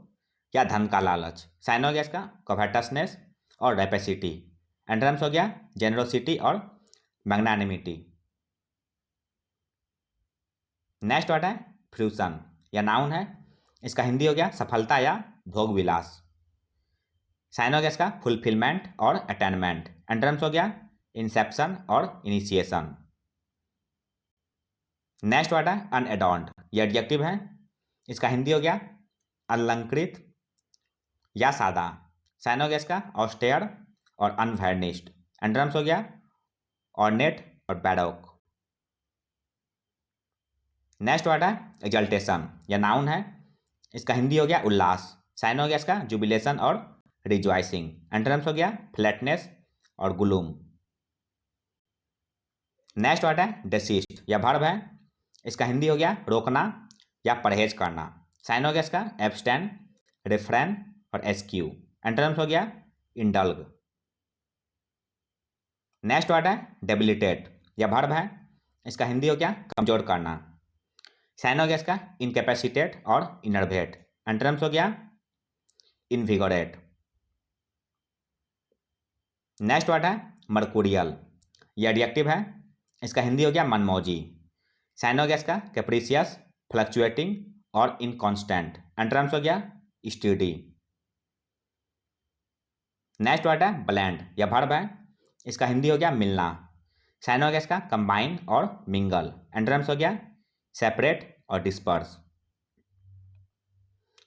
A: या धन का लालच। साइनोगेस का कोवेटसनेस और रेपेसिटी। एंटोनिम्स हो गया जेनरोसिटी और मैग्नानिमिटी। नेक्स्ट वर्ड है फ्रूसन, यह नाउन है, इसका हिंदी हो गया सफलता या भोग विलास। साइनोगेस का फुलफिलमेंट और अटेनमेंट। एंटोनिम्स हो गया इंसेप्शन और इनिशिएशन। नेक्स्ट वर्ड है अनएडॉर्न्ड, यह एडजेक्टिव है, इसका हिंदी हो गया अलंकृत या सादा। साइनोगेस का ऑस्टेयर और अनवर्निश्ड। एंटोनिम्स हो गया ऑर्नेट और बैरोक। नेक्स्ट वर्ड है एग्जल्टेशन, यह नाउन है, इसका हिंदी हो गया उल्लास। साइनोगेस का जुबिलेशन और रिजॉइसिंग। एंटोनिम्स हो गया फ्लैटनेस और गुलूम। नेक्स्ट वर्ड है डेसिस्ट, यह वर्ब है, इसका हिंदी हो गया रोकना या परहेज करना। साइनोगेस का एब्स्टेन, रिफ्रेन और एस्क्यू। एंटोनिम्स हो गया इंडल्ग। नेक्स्ट वर्ड है डेबिलिटेट, यह वर्ब है, इसका हिंदी हो गया कमजोर करना। साइनोगेस का इनकेपेसिटेट और इनर्वेट। एंटोनिम्स हो गया इनविगोरेट। नेक्स्ट वर्ड है मर्कुरियल, यह एडजेक्टिव है, इसका हिंदी हो गया मनमौजी। साइनोगेस का कैप्रिशियस, फ्लक्चुएटिंग और इनकॉन्स्टेंट। एंटोनिम्स हो गया स्टडी। नेक्स्ट वर्ड है ब्लेंड, यह वर्ब है, इसका हिंदी हो गया मिलना। साइनोगेस का कंबाइन और मिंगल। एंटोनिम्स हो गया सेपरेट और डिस्पर्स।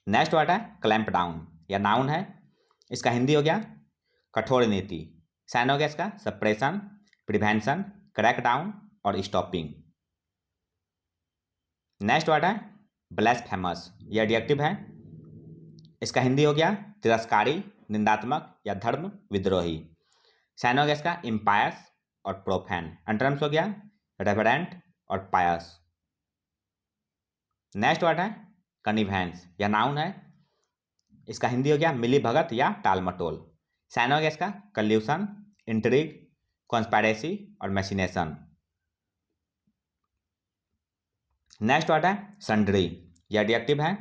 A: नेक्स्ट वर्ड है क्लैंप डाउन, यह नाउन है, इसका हिंदी हो गया कठोर नीति। साइनोगेस का सप्रेशन, प्रिवेंशन, क्रैक डाउन और स्टॉपिंग। नेक्स्ट वर्ड है ब्लास्फेमस, यह एडजेक्टिव है, इसका हिंदी हो गया तिरस्कारी, निंदात्मक या धर्म विद्रोही। साइनोगेस का इम्पायस और प्रोफैन। एंटोनिम्स हो गया रेवरेंट और पायस। नेक्स्ट वर्ड है कनिवेंस, यह नाउन है, इसका हिंदी हो गया मिली भगत या टालमटोल। साइनोगेस का कल्यूशन, इंट्रिग, कॉन्स्पायरेसी और मैसिनेशन। नेक्स्ट वर्ड है सन्ड्री, यह एडजेक्टिव है,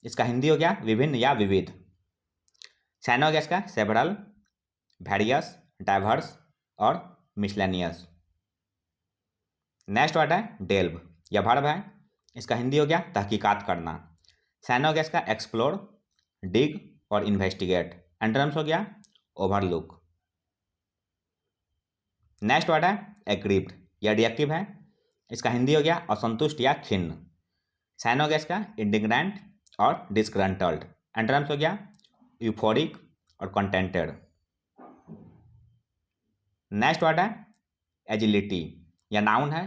A: इसका हिंदी हो गया विभिन्न या विविध। साइनोगेस का सेवरल, वेरियस, डाइवर्स और मिसलेनियस। नेक्स्ट वर्ड है डेल्व, यह वर्ब है, इसका हिंदी हो गया तहकीकात करना। साइनोगेस का एक्सप्लोर, डिग और इन्वेस्टिगेट। एंटोनिम्स हो गया ओवरलुक। नेक्स्ट वर्ड है एग्रीव्ड, यह एडजेक्टिव है। इसका हिंदी हो गया असंतुष्ट या खिन्न। साइन हो गया इसका इंडिग्नेंट और डिस्ग्रंटल्ड। एंटोनिम्स हो गया यूफोरिक और कंटेंटेड। नेक्स्ट वर्ड है एजिलिटी, यह नाउन है।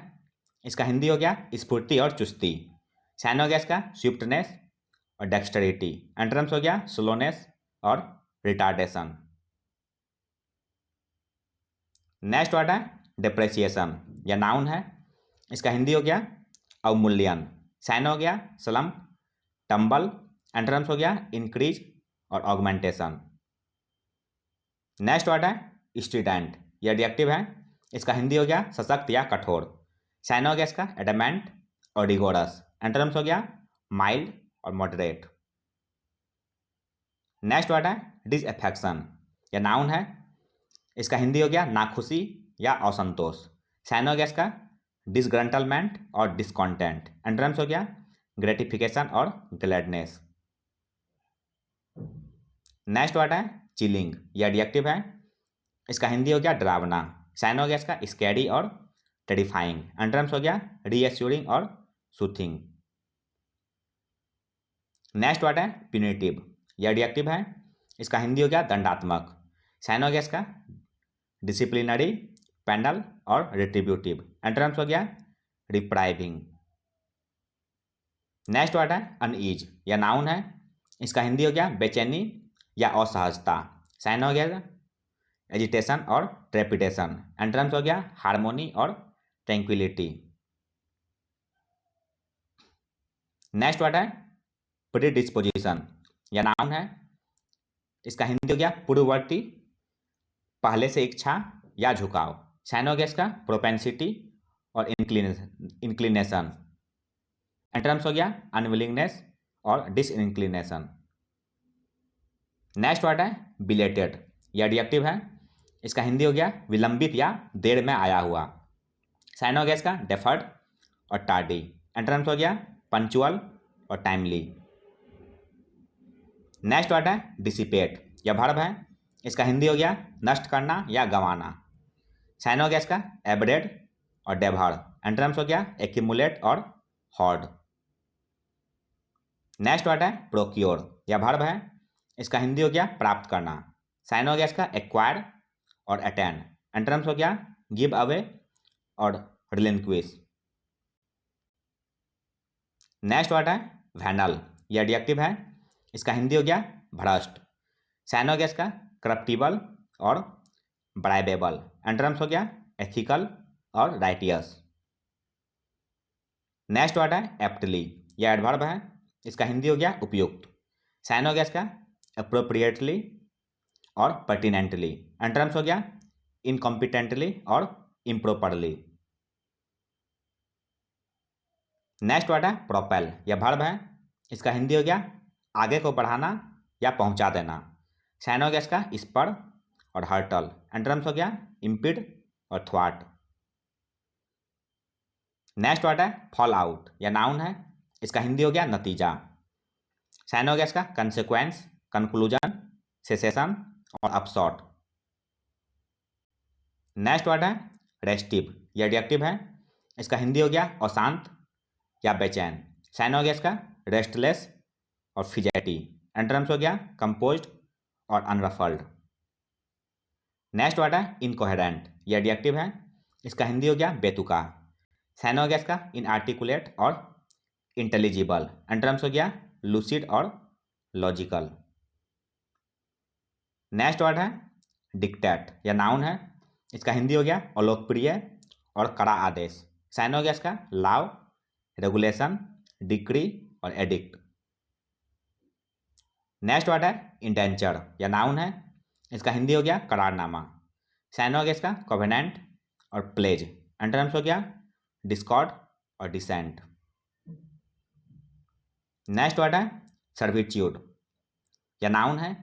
A: इसका हिंदी हो गया स्फूर्ति और चुस्ती। साइन हो गया इसका स्विफ्टनेस और डेक्स्टरिटी। एंटोनिम्स हो गया स्लोनेस और रिटार्डेशन। नेक्स्ट वर्ड है डिप्रेसिएशन, यह नाउन है। इसका हिंदी हो गया अवमूल्यन। साइन हो गया स्लम्प, टम्बल। एंटोनिम्स हो गया इंक्रीज और ऑगमेंटेशन। नेक्स्ट वर्ड है स्टूडेंट, यह एडजेक्टिव है। इसका हिंदी हो गया सशक्त या कठोर। साइन हो गया इसका एडमेंट और रिगोरस। एंटोनिम्स हो गया माइल्ड और मॉडरेट। नेक्स्ट वर्ड है डिसअफेक्शन, यह नाउन है। इसका हिंदी हो गया नाखुशी या असंतोष। साइन हो गया इसका डिसग्रंटलमेंट और डिसकॉन्टेंट। एंटोनिम्स हो गया ग्रेटिफिकेशन और ग्लैडनेस। नेक्स्ट वर्ड है चिलिंग, यह एडजेक्टिव है। इसका हिंदी हो गया डरावना। साइन हो गया इसका स्कैरी और टेरिफाइंग। एंटोनिम्स हो गया रीएश्योरिंग और सूथिंग। नेक्स्ट वर्ड है प्यूनिटिव, यह एडजेक्टिव है। इसका हिंदी हो गया दंडात्मक। साइन हो गया इसका डिसिप्लिनरी, पेनल और रिट्रीब्यूटिव। एंटोनिम्स हो गया रिप्राइविंग। नेक्स्ट वर्ड है अनईज, यह नाउन है। इसका हिंदी हो गया बेचैनी या असहजता। साइन हो गया एजिटेशन और ट्रेपिडेशन। एंटोनिम्स हो गया हार्मोनी और ट्रैंक्विलिटी। नेक्स्ट वर्ड है प्रीडिस्पोजिशन, यह नाउन है। इसका हिंदी हो गया पूर्ववर्ती, पहले से इच्छा या झुकाव। साइन हो गया इसका प्रोपेंसिटी और इंक्लिनेशन। एंटोनिम्स हो गया अनविलिंगनेस और डिसइंक्लिनेशन। नेक्स्ट वर्ड है बिलेटेड, यह एडजेक्टिव है। इसका हिंदी हो गया विलंबित या देर में आया हुआ। साइन हो गया इसका डेफर्ड और टार्डी। एंटोनिम्स हो गया पंचुअल और टाइमली। नेक्स्ट वर्ड है डिसिपेट, यह वर्ब है। इसका हिंदी हो गया नष्ट करना या गंवाना। साइन हो गया इसका एब्रेड और डेभर। एंटोनिम्स हो गया एक्यूमुलेट और हॉर्ड। नेक्स्ट वर्ड है प्रोक्योर, यह वर्ब है। इसका हिंदी हो गया प्राप्त करना। साइन हो गया इसका एक्वायर और अटेंड। एंटोनिम्स हो गया गिव अवे और रिलिंक्विश। नेक्स्ट वर्ड है वैनल, यह एडजेक्टिव है। इसका हिंदी हो गया भ्रष्ट। साइन हो गया इसका करप्टिबल और ब्राइबेबल। एंटोनिम्स हो गया एथिकल और राइटियस। नेक्स्ट वर्ड है एप्टली, यह एडवर्ब है। इसका हिंदी हो गया उपयुक्त। साइन हो गया इसका अप्रोप्रिएटली और पर्टिनेंटली। एंटोनिम्स हो गया इनकॉम्पिटेंटली और इम्प्रोपरली। नेक्स्ट वर्ड है प्रोपेल, यह वर्ब है। इसका हिंदी हो गया आगे को बढ़ाना या पहुंचा देना। साइन हो गया इसका स्पर और हर्टल। एंटोनिम्स हो गया इम्पिड और थ्वाट। नेक्स्ट वर्ड है फॉल आउट, यह नाउन है। इसका हिंदी हो गया नतीजा। साइन हो गया इसका कंसिक्वेंस, कंक्लूजन, सेसेशन और अपशॉट। नेक्स्ट वर्ड है रेस्टिव, यह एडजेक्टिव है। इसका हिंदी हो गया अशांत या बेचैन। साइन हो गया इसका रेस्टलेस और फिजेटी। एंटोनिम्स हो गया कंपोज्ड और अनरफल्ड। नेक्स्ट वर्ड है इनकोहेरेंट, यह एडजेक्टिव है। इसका हिंदी हो गया बेतुका। साइन हो गया इसका इनआर्टिकुलेट और इंटेलिजिबल। एंटोनिम्स हो गया लूसिड और लॉजिकल। नेक्स्ट वर्ड है डिक्टेट, यह नाउन है। इसका हिंदी हो गया अलोकप्रिय और कड़ा आदेश। साइन हो गया इसका लॉ, रेगुलेशन, डिक्री और एडिक्ट। नेक्स्ट वर्ड है इंडेंचर, यह नाउन है। इसका हिंदी हो गया करारनामा। साइन हो गया इसका कॉवेनेंट और प्लेज। एंटोनिम्स हो गया डिस्कॉर्ड और डिसेंट। नेक्स्ट वर्ड है सर्विट्यूड, यह नाउन है।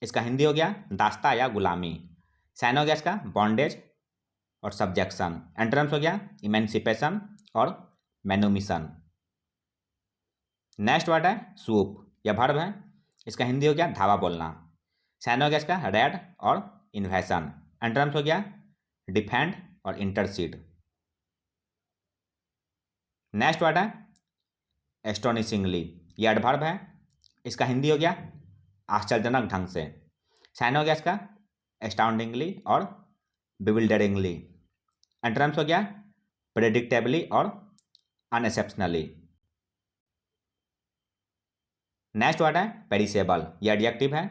A: इसका हिंदी हो गया दास्ता या गुलामी। साइन हो गया इसका बॉन्डेज और सब्जेक्शन। एंटोनिम्स हो गया इमेंसिपेशन और मैनुमिशन। नेक्स्ट वर्ड है सूप, यह वर्ब है। इसका हिंदी हो गया धावा बोलना। साइन हो गया इसका रेड और इन्वेशन। एंटोनिम्स हो गया डिफेंड और इंटरसीड। नेक्स्ट वर्ड है एस्टोनिशिंगली, ये एडवर्ब है, इसका हिंदी हो गया आश्चर्यजनक ढंग से। साइन हो गया इसका एस्टाउंडिंगली और बिविल्डरिंगली। एंटोनिम्स हो गया प्रेडिक्टेबली और अनएक्सेप्शनली। नेक्स्ट वर्ड है पेरिसेबल, ये एडजेक्टिव है,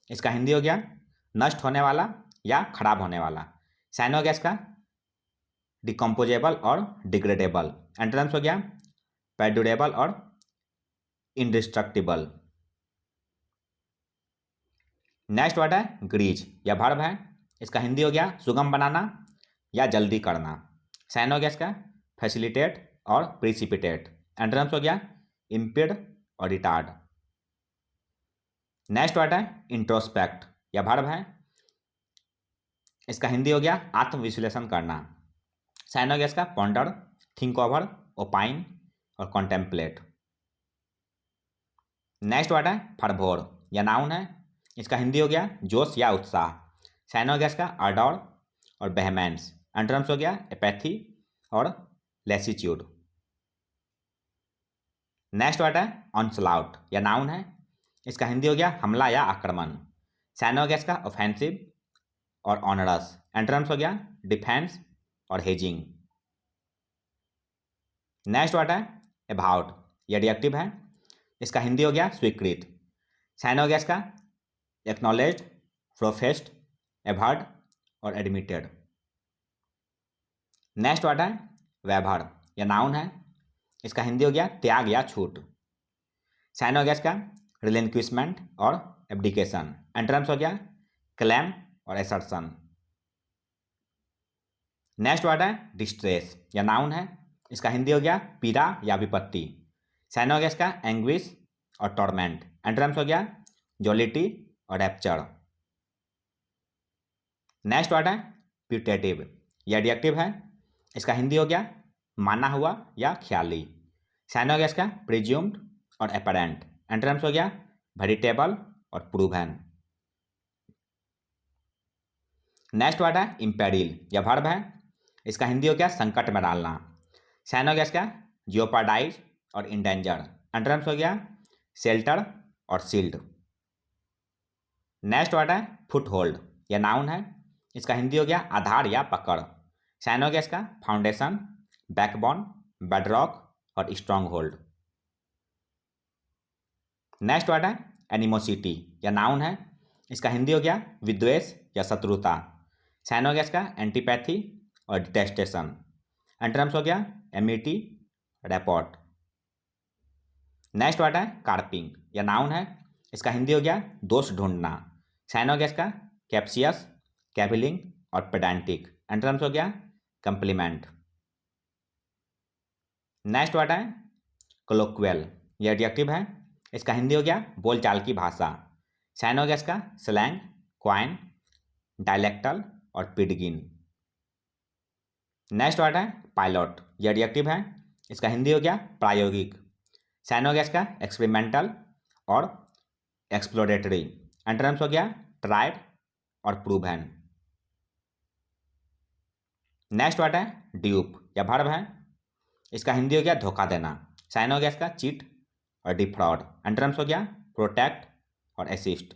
A: इसका हिंदी हो गया नष्ट होने वाला या खराब होने वाला। साइन हो गया इसका डिकम्पोजेबल और डिग्रेडेबल। एंटोनिम्स हो गया परड्यूरेबल और इंडिस्ट्रक्टिबल। नेक्स्ट वर्ड है ग्रीज, यह वर्ब है, इसका हिंदी हो गया सुगम बनाना या जल्दी करना। साइन हो गया इसका फैसिलिटेट और प्रिसिपिटेट। एंटोनिम्स हो गया इम्पेड और रिटार्ड। नेक्स्ट वर्ड है इंट्रोस्पेक्ट, यह वर्ब है, इसका हिंदी हो गया आत्मविश्लेषण करना। साइन हो गया इसका पॉन्डर, थिंक ओवर, ओपाइन और कॉन्टेम्पलेट। नेक्स्ट वर्ड है फरवोर, यह नाउन है, इसका हिंदी हो गया जोश या उत्साह। साइन हो गया इसका आर्डोर और बेहमेंस। एंटोनिम्स हो गया एपैथी और लेसीट्यूड। नेक्स्ट वर्ड है ऑनस्लाउट, यह नाउन है, इसका हिंदी हो गया हमला या आक्रमण। साइन हो गया इसका ऑफेंसिव और ऑनरस। एंटोनिम्स हो गया डिफेंस और हेजिंग। नेक्स्ट वर्ड है अबाउट, यह एडजेक्टिव है, इसका हिंदी हो गया स्वीकृत। साइन हो गया इसका एक्नॉलेज्ड, प्रोफेस्ड, एवर्ड और एडमिटेड। नेक्स्ट वर्ड है वैभर, यह नाउन है, इसका हिंदी हो गया त्याग या छूट। साइन हो गया इसका रिलिंक्विशमेंट और एब्डिकेशन। एंटोनिम्स हो गया क्लेम और एसर्शन। नेक्स्ट वर्ड है डिस्ट्रेस, यह नाउन है, इसका हिंदी हो गया पीड़ा या विपत्ति। साइन हो गया इसका एंग्विश और टॉर्मेंट। एंटोनिम्स हो गया जॉलिटी और रैप्चर। नेक्स्ट वर्ड है प्यूटेटिव, यह एडजेक्टिव है, इसका हिंदी हो गया माना हुआ या ख्याली। साइन हो गया इसका प्रिज्यूम्ड और एपरेंट। एंटोनिम्स हो गया वेरिटेबल और प्रूवन। नेक्स्ट वर्ड है इम्पेरिल, यह वर्ब है, इसका हिंदी हो गया संकट में डालना। साइन हो गया इसका जियोपार्डाइज और इंडेंजर। एंटोनिम्स हो गया शेल्टर और शील्ड। नेक्स्ट वर्ड है फुट होल्ड, यह नाउन है, इसका हिंदी हो गया आधार या पकड़। साइन हो गया इसका फाउंडेशन, बैकबोन, बेडरॉक और स्ट्रॉन्ग होल्ड। नेक्स्ट वर्ड है एनिमोसिटी, यह नाउन है, इसका हिंदी हो गया विद्वेष या शत्रुता। साइन हो गया इसका एंटीपैथी और डिटेस्टेशन। एंटोनिम्स हो गया एमिटी, रेपोर्ट। नेक्स्ट वर्ड है कार्पिंग, यह नाउन है, इसका हिंदी हो गया दोष ढूंढना। साइन हो गया इसका कैप्सियस, कैविलिंग और पेडेंटिक। एंटोनिम्स हो गया कंप्लीमेंट। नेक्स्ट वर्ड है कोलोक्वियल, यह एडजेक्टिव है, इसका हिंदी हो गया बोलचाल की भाषा। साइन हो गया इसका स्लैंग, क्वाइन, डायलेक्टल और पिडगिन। नेक्स्ट वर्ड है पायलट, यह एडजेक्टिव है, इसका हिंदी हो गया प्रायोगिक। साइन हो गया इसका एक्सपेरिमेंटल और एक्सप्लोरेटरी। एंटोनिम्स हो गया ट्राइड और प्रूवन। नेक्स्ट वर्ड है ड्यूप, यह वर्ब है, इसका हिंदी हो गया धोखा देना। साइन हो गया इसका चीट और डिफ्रॉड। एंटोनिम्स हो गया प्रोटेक्ट और असिस्ट।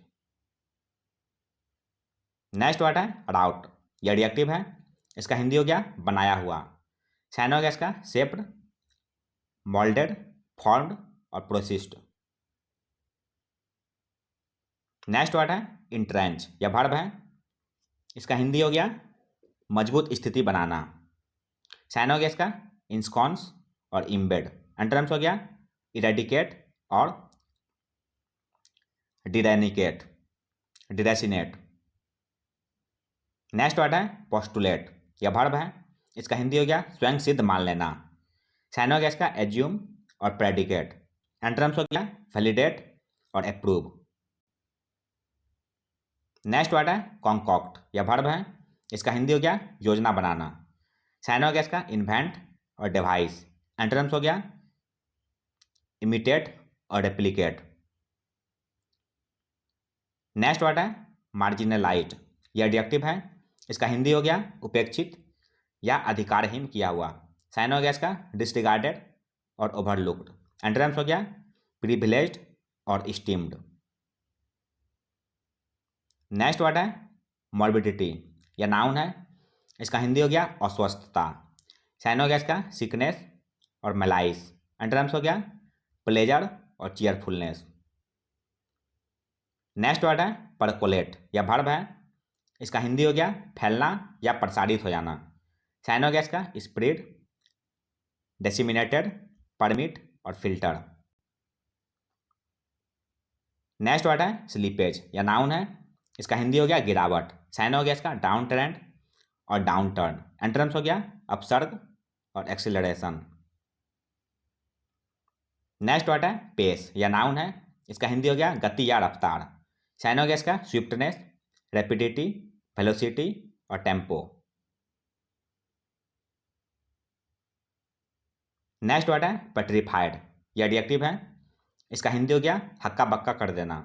A: नेक्स्ट वर्ड है राउट, यह एडजेक्टिव है, इसका हिंदी हो गया बनाया हुआ। साइन हो गया इसका शेप्ड, मोल्डेड, फॉर्म्ड और प्रोसेस्ड। नेक्स्ट वर्ड है इंट्रेंच, यह वर्ब है, इसका हिंदी हो गया मजबूत स्थिति बनाना। साइन हो गया इसका इंस्कॉन्स और इम्बेड। एंटोनिम्स हो गया इरेडिकेट और डिरेनिकेट, डिरेसिनेट। नेक्स्ट वर्ड है पोस्टुलेट, यह वर्ब है, इसका हिंदी हो गया स्वयं सिद्ध मान लेना। साइन हो गया इसका एज्यूम और प्रेडिकेट। एंटोनिम्स हो गया वैलिडेट और अप्रूव। नेक्स्ट वर्ड है कॉन्कॉक्ट, यह वर्ब है, इसका हिंदी हो गया योजना बनाना। साइन हो गया इसका इन्वेंट और डिवाइस। एंटोनिम्स हो गया इमिटेट और रेप्लिकेट। नेक्स्ट वर्ड है मार्जिनलाइज्ड, यह एडजेक्टिव है, इसका हिंदी हो गया उपेक्षित, या अधिकारहीन किया हुआ। साइनोगैस का डिसरिगार्डेड और ओवरलुक्ड। एंटोनिम्स हो गया प्रिविलेज्ड और स्टीम्ड। नेक्स्ट वर्ड है मॉर्बिडिटी, यह नाउन है, इसका हिंदी हो गया अस्वस्थता। साइनोगैस का सिकनेस और मेलाइस। एंटोनिम्स हो गया प्लेजर और चीयरफुलनेस। नेक्स्ट वर्ड है परकोलेट, यह वर्ब है, इसका हिंदी हो गया फैलना या प्रसारित हो जाना। साइनोगैस का स्प्रेड, डिसेमिनेटेड, परमिट और फिल्टर। नेक्स्ट वर्ड है स्लीपेज, यह नाउन है, इसका हिंदी हो गया गिरावट। साइनोगैस का डाउन ट्रेंड और डाउन टर्न। एंटोनिम्स हो गया अपसर्ग और एक्सिलरेशन। नेक्स्ट वर्ड है पेस, यह नाउन है, इसका हिंदी हो गया गति या रफ्तार। साइनोगैस का स्विफ्टनेस, रैपिडिटी, वेलोसिटी और टेम्पो। नेक्स्ट वर्ड है पेट्रीफाइड, यह एडजेक्टिव है, इसका हिंदी हो गया हक्का बक्का कर देना।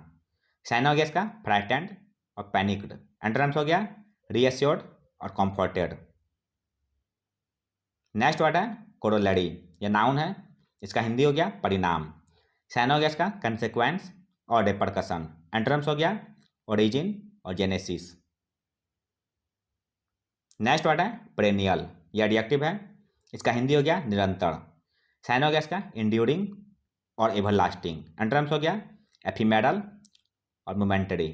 A: साइनोगैस का फ्राइटेंड और पैनिक्ड। एंटोनिम्स हो गया रीअश्योर्ड और कंफर्टेड। नेक्स्ट वर्ड है कोरोलरी, यह नाउन है, इसका हिंदी हो गया परिणाम। साइनोगैस का कंसेक्वेंस और रिपरकशन। एंटोनिम्स हो गया ओरिजिन और जेनेसिस। नेक्स्ट वर्ड है पेरेनियल, यह एडजेक्टिव है, इसका हिंदी हो गया निरंतर। साइनोगैस का इंड्यूरिंग और एवरलास्टिंग। एंटोनिम्स हो गया एफिमेरल और मोमेंटरी।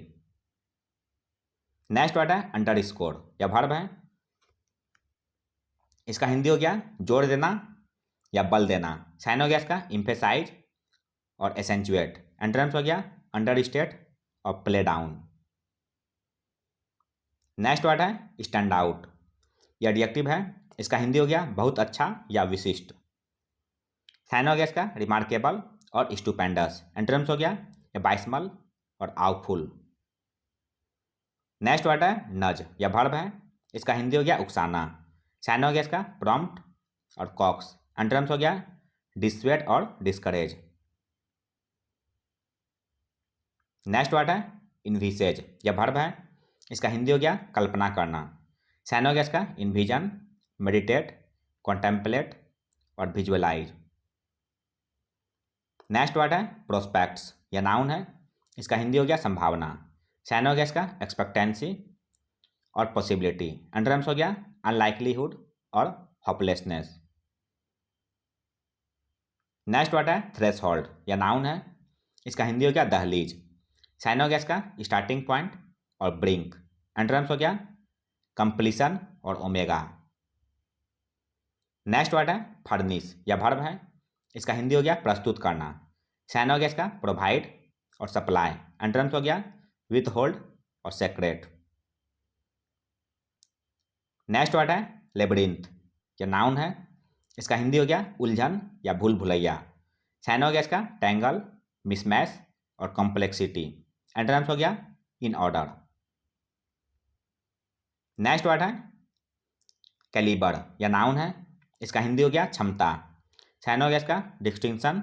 A: नेक्स्ट वर्ड है अंडरस्कोर, यह वर्ब है, इसका हिंदी हो गया जोर देना या बल देना। साइनोगैस का इम्फेसाइज और एसेंचुएट। एंटोनिम्स हो गया अंडरस्टेट और प्ले डाउन। नेक्स्ट वर्ड है स्टैंड आउट, यह एडजेक्टिव है, इसका हिंदी हो गया बहुत अच्छा या विशिष्ट। साइनोगैस का रिमार्केबल और स्टुपेंडस। एंटोनिम्स हो गया एबाइस्मल और आउफुल। नेक्स्ट वर्ड है नज, यह वर्ब है, इसका हिंदी हो गया उकसाना। साइनोगैस का प्रॉम्प्ट और कॉक्स। एंटोनिम्स हो गया डिस्वेट और डिस्करेज। नेक्स्ट वर्ड है इन्विसेज, यह वर्ब है, इसका हिंदी हो गया कल्पना करना। साइनोगैस का इन्विजन, मेडिटेट, कॉन्टेम्पलेट और विजुअलाइज। नेक्स्ट वर्ड है प्रोस्पेक्ट्स, यह नाउन है, इसका हिंदी हो गया संभावना। साइनोगैस का एक्सपेक्टेंसी और पॉसिबिलिटी। एंटोनिम्स हो गया अनलाइकलीहुड और होपलेसनेस। नेक्स्ट वर्ड है थ्रेशोल्ड, यह नाउन है, इसका हिंदी हो गया दहलीज। साइनोगैस का स्टार्टिंग पॉइंट और ब्रिंक। एंटोनिम्स हो गया कंप्लीशन और ओमेगा। नेक्स्ट वर्ड है फर्निश, यह वर्ब है, इसका हिंदी हो गया प्रस्तुत करना। साइनोगैस का प्रोवाइड और सप्लाई। एंटोनिम्स हो गया विथ होल्ड और सेक्रेट। नेक्स्ट वर्ड है लेबरिंथ, यह नाउन है, इसका हिंदी हो गया उलझन या भूल भुलैया। साइनोगैस का टैंगल, मिसमैच और कॉम्प्लेक्सिटी। एंटोनिम्स हो गया इन ऑर्डर। नेक्स्ट वर्ड है कैलिबर, यह नाउन है, इसका हिंदी हो गया क्षमता। साइनोगैस का डिस्टिंक्शन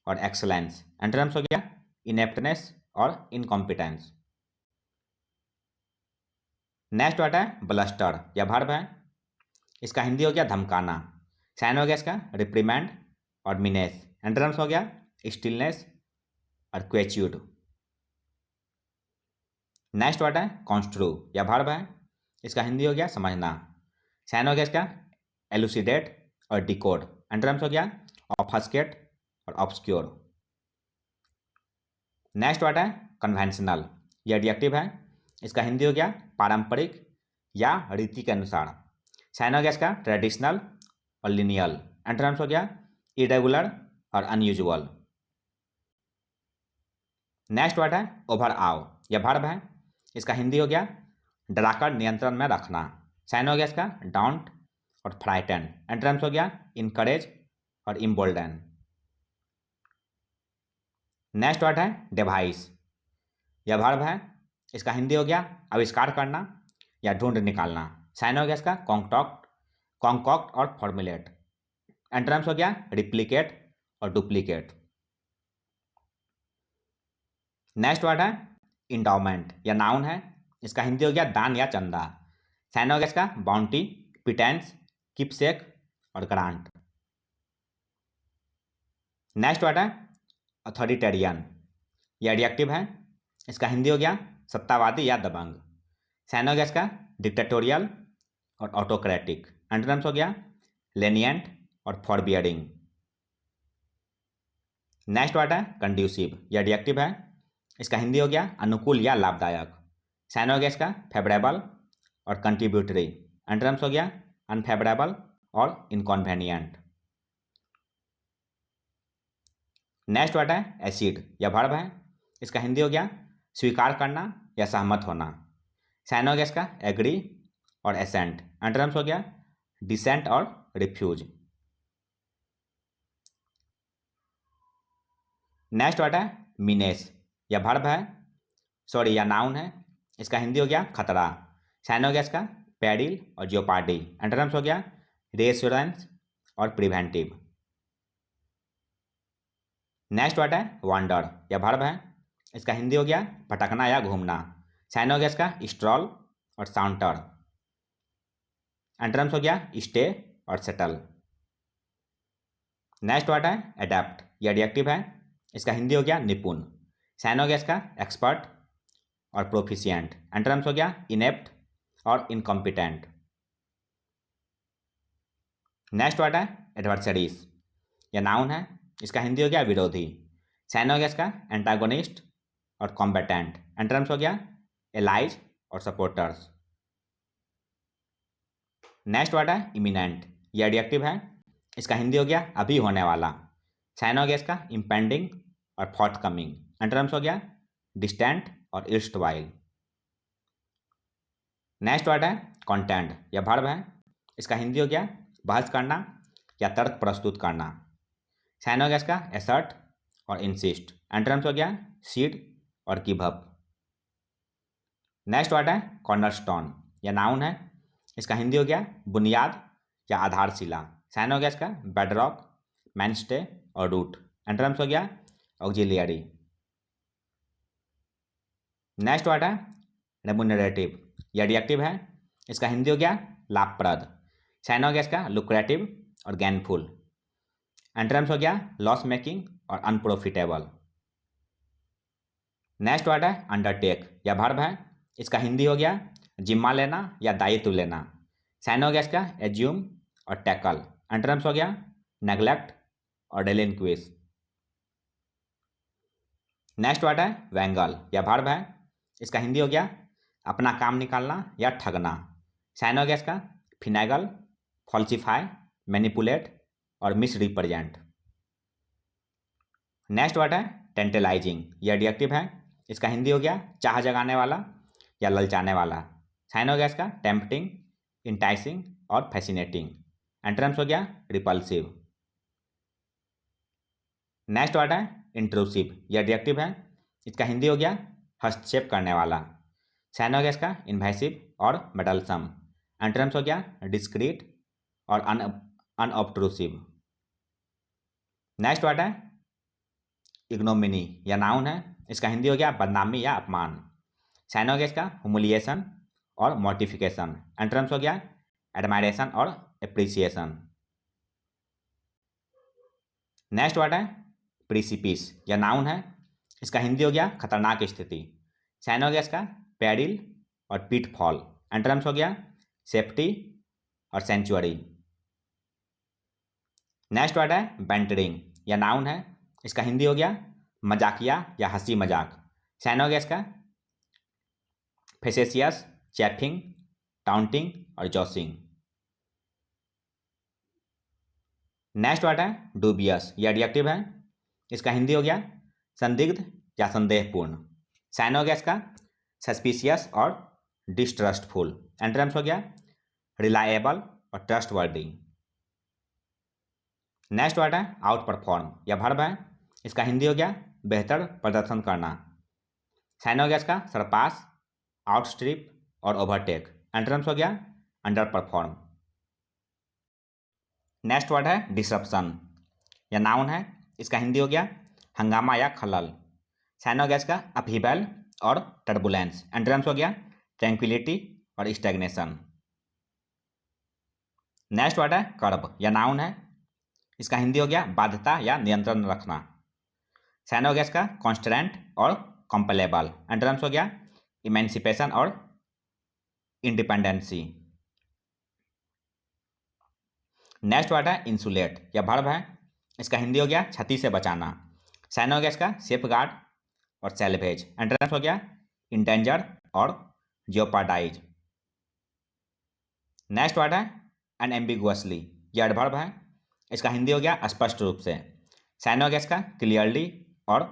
A: और एक्सलेंस। एंटोनिम्स हो गया इनेप्टनेस और इनकॉम्पिटेंस। नेक्स्ट वर्ड है ब्लस्टर, यह वर्ब है, इसका हिंदी हो गया धमकाना। साइनोगैस का रिप्रीमेंड और मिनेस। एंटोनिम्स हो गया स्टिलनेस और क्वेच्यूड। नेक्स्ट वर्ड है कॉन्स्ट्रू, यह वर्ब है, इसका हिंदी हो गया समझना। साइनोगैस का एलुसिडेट और डिकोड। एंटोनिम्स हो गया ऑब्फस्केट और ऑब्सक्योर। नेक्स्ट वर्ड है कन्वेंशनल, यह एडजेक्टिव है, इसका हिंदी हो गया पारंपरिक या रीति के अनुसार। साइनोगैस का ट्रेडिशनल और लिनियल। एंटोनिम्स हो गया इरेगुलर और अनयूजुअल। नेक्स्ट वर्ड है ओवर आव, यह वर्ब है, इसका हिंदी हो गया डराकर नियंत्रण में रखना। साइनोगैस का डाउंट और फ्राइटन। एंटोनिम्स हो गया इनकरेज और इम्बोल्डन। नेक्स्ट वर्ड है डिवाइस, यह वर्ब है, इसका हिंदी हो गया आविष्कार करना या ढूंढ निकालना। साइनोगैस का कॉन्कॉक्ट और फॉर्मुलेट। एंटोनिम्स हो गया रिप्लिकेट और डुप्लीकेट। नेक्स्ट वर्ड है इंडाउमेंट, यह नाउन है, इसका हिंदी हो गया दान या चंदा। साइनोगैस का बाउंटी, पिटेंस कीपसेक और ग्रांट। नेक्स्ट वर्ड है अथॉरिटेरियन, ये एडजेक्टिव है, इसका हिंदी हो गया सत्तावादी या दबंग। साइनोगेस का डिक्टेटोरियल और ऑटोक्रेटिक। एंटोनिम्स हो गया लेनिएंट और फॉरबियरिंग। नेक्स्ट वर्ड है कंड्यूसिव, यह एडजेक्टिव है, इसका हिंदी हो गया अनुकूल या लाभदायक। साइनोगेस का फेवरेबल और कंट्रीब्यूटरी। एंटोनिम्स हो गया अनफेवरेबल और इनकॉन्वेनियंट। नेक्स्ट वर्ड है एसिड, यह वर्ब है, इसका हिंदी हो गया स्वीकार करना या सहमत होना। साइनोगेस का एग्री और एसेंट। एंटोनिम्स हो गया डिसेंट और रिफ्यूज। नेक्स्ट वर्ड है मीनेस, यह वर्ब है, सॉरी यह नाउन है, इसका हिंदी हो गया खतरा। साइनोगेस का पेरिल और जियोपार्डी। एंटोनिम्स हो गया रिएश्योरेंस और प्रिवेंटिव। नेक्स्ट वर्ड है वंडर, यह वर्ब है, इसका हिंदी हो गया भटकना या घूमना। साइनोगेस का स्ट्रॉल और साउंटर। एंटोनिम्स हो गया स्टे और सेटल। नेक्स्ट वर्ड है एडेप्ट, यह एडजेक्टिव है, इसका हिंदी हो गया निपुण। साइनोगेस का एक्सपर्ट और प्रोफिशिएंट। एंटोनिम्स हो गया इनेप्ट और इनकॉम्पिटेंट। नेक्स्ट वर्ड है एडवर्सरीज, यह नाउन है, इसका हिंदी हो गया विरोधी। साइनोगेस का एंटागोनिस्ट और कॉम्बेटेंट। एंटोनिम्स हो गया एलाइज और सपोर्टर्स। नेक्स्ट वर्ड है इमिनेंट, यह एडजेक्टिव है, इसका हिंदी हो गया अभी होने वाला। साइनोगेस का इम्पेंडिंग और फॉर्थकमिंग। एंटोनिम्स हो गया डिस्टेंट और इर्स्टवाइल। नेक्स्ट वर्ड है कंटेंट, यह वर्ब है, इसका हिंदी हो गया बहस करना या तर्क प्रस्तुत करना। साइनोगेस का एसर्ट और इंसिस्ट। एंटोनिम्स हो गया सीड और गिव अप। नेक्स्ट वर्ड है कॉर्नरस्टोन, यह नाउन है, इसका हिंदी हो गया बुनियाद या आधारशिला। साइनोगेस का बेडरॉक, मेनस्टे और रूट। एंटोनिम्स हो गया ऑक्सिलियरी। नेक्स्ट वर्ड है रेमुनरेटिव, यह एडजेक्टिव है, इसका हिंदी हो गया लाभप्रद। साइनोगेस का लुक्रेटिव और गेनफुल। एंटोनिम्स हो गया लॉस मेकिंग और अनप्रॉफिटेबल। नेक्स्ट वर्ड है अंडरटेक, यह वर्ब है, इसका हिंदी हो गया जिम्मा लेना या दायित्व लेना। साइनोगेस का एज्यूम और टैकल। एंटोनिम्स हो गया नेग्लेक्ट और डेलिंक्विस। नेक्स्ट वर्ड है वैंगल, यह वर्ब है, इसका हिंदी हो गया अपना काम निकालना या ठगना। साइनोगेस का फिनेगल, फॉल्सिफाई, मैनिपुलेट और मिस रिप्रेजेंट। नेक्स्ट वर्ड है टेंटलाइजिंग, यह एडजेक्टिव है, इसका हिंदी हो गया चाह जगाने वाला या ललचाने वाला। साइनोगेस का टेम्पटिंग, इंटाइसिंग और फैसिनेटिंग। एंटोनिम्स हो गया रिपल्सिव। नेक्स्ट वर्ड है इंट्रूसिव, यह एडजेक्टिव है, इसका हिंदी हो गया हस्तक्षेप करने वाला। साइनोगेस का इन्वेसिव और मेडलसम। एंटोनिम्स हो गया डिस्क्रीट और अनऑब्ट्रूसिव। नेक्स्ट वर्ड है इग्नोमिनी, यह नाउन है, इसका हिंदी हो गया बदनामी या अपमान। साइनोगेस का ह्यूमिलिएशन और मॉर्टिफिकेशन। एंटोनिम्स हो गया एडमायरेशन और एप्रिसिएशन। नेक्स्ट वर्ड है प्रिसिपिस, यह नाउन है, इसका हिंदी हो गया खतरनाक स्थिति। साइनोगेस का पेरिल और पिटफॉल। एंटोनिम्स हो गया सेफ्टी और सेंचुरी। नेक्स्ट वर्ड है बेंटरिंग, यह नाउन है, इसका हिंदी हो गया मजाकिया या हंसी मजाक। साइनोगेस का फेसेसियस, चैफिंग, टाउंटिंग और जॉसिंग। नेक्स्ट वर्ड है डूबियस, यह एडजेक्टिव है, इसका हिंदी हो गया संदिग्ध या संदेहपूर्ण। साइनोगेस का सस्पिशियस और डिस्ट्रस्टफुल। एंटोनिम्स हो गया रिलायबल और ट्रस्टवर्दी। नेक्स्ट वर्ड है आउट परफॉर्म, यह वर्ब है, इसका हिंदी हो गया बेहतर प्रदर्शन करना। साइनोगेस का सरपास, आउटस्ट्रिप और ओवरटेक। एंटोनिम्स हो गया अंडर परफॉर्म। नेक्स्ट वर्ड है डिसरप्शन, यह नाउन है, इसका हिंदी हो गया हंगामा या खलल। साइनोगेस का अपहीबल और टर्बुलेंस। एंटोनिम्स हो गया ट्रैंक्विलिटी और स्टैग्नेशन। नेक्स्ट वर्ड है कर्ब या नाउन है, इसका हिंदी हो गया बाध्यता या नियंत्रण रखना। साइन हो गया इसका कॉन्स्टेंट और कंपेलेबल। एंटोनिम्स हो गया इमेंसिपेशन और इंडिपेंडेंसी। नेक्स्ट वर्ड है इंसुलेट या वर्ब है, इसका हिंदी हो गया क्षति से बचाना। साइन हो गया इसका सेफ गार्ड और सेल्वेज। एंटोनिम्स हो गया इंडेंजर और जियोपार्डाइज। नेक्स्ट वर्ड है अनएम्बिगुअसली, यह एडवर्ब है, इसका हिंदी हो गया स्पष्ट रूप से। साइन हो गया इसका क्लियरली और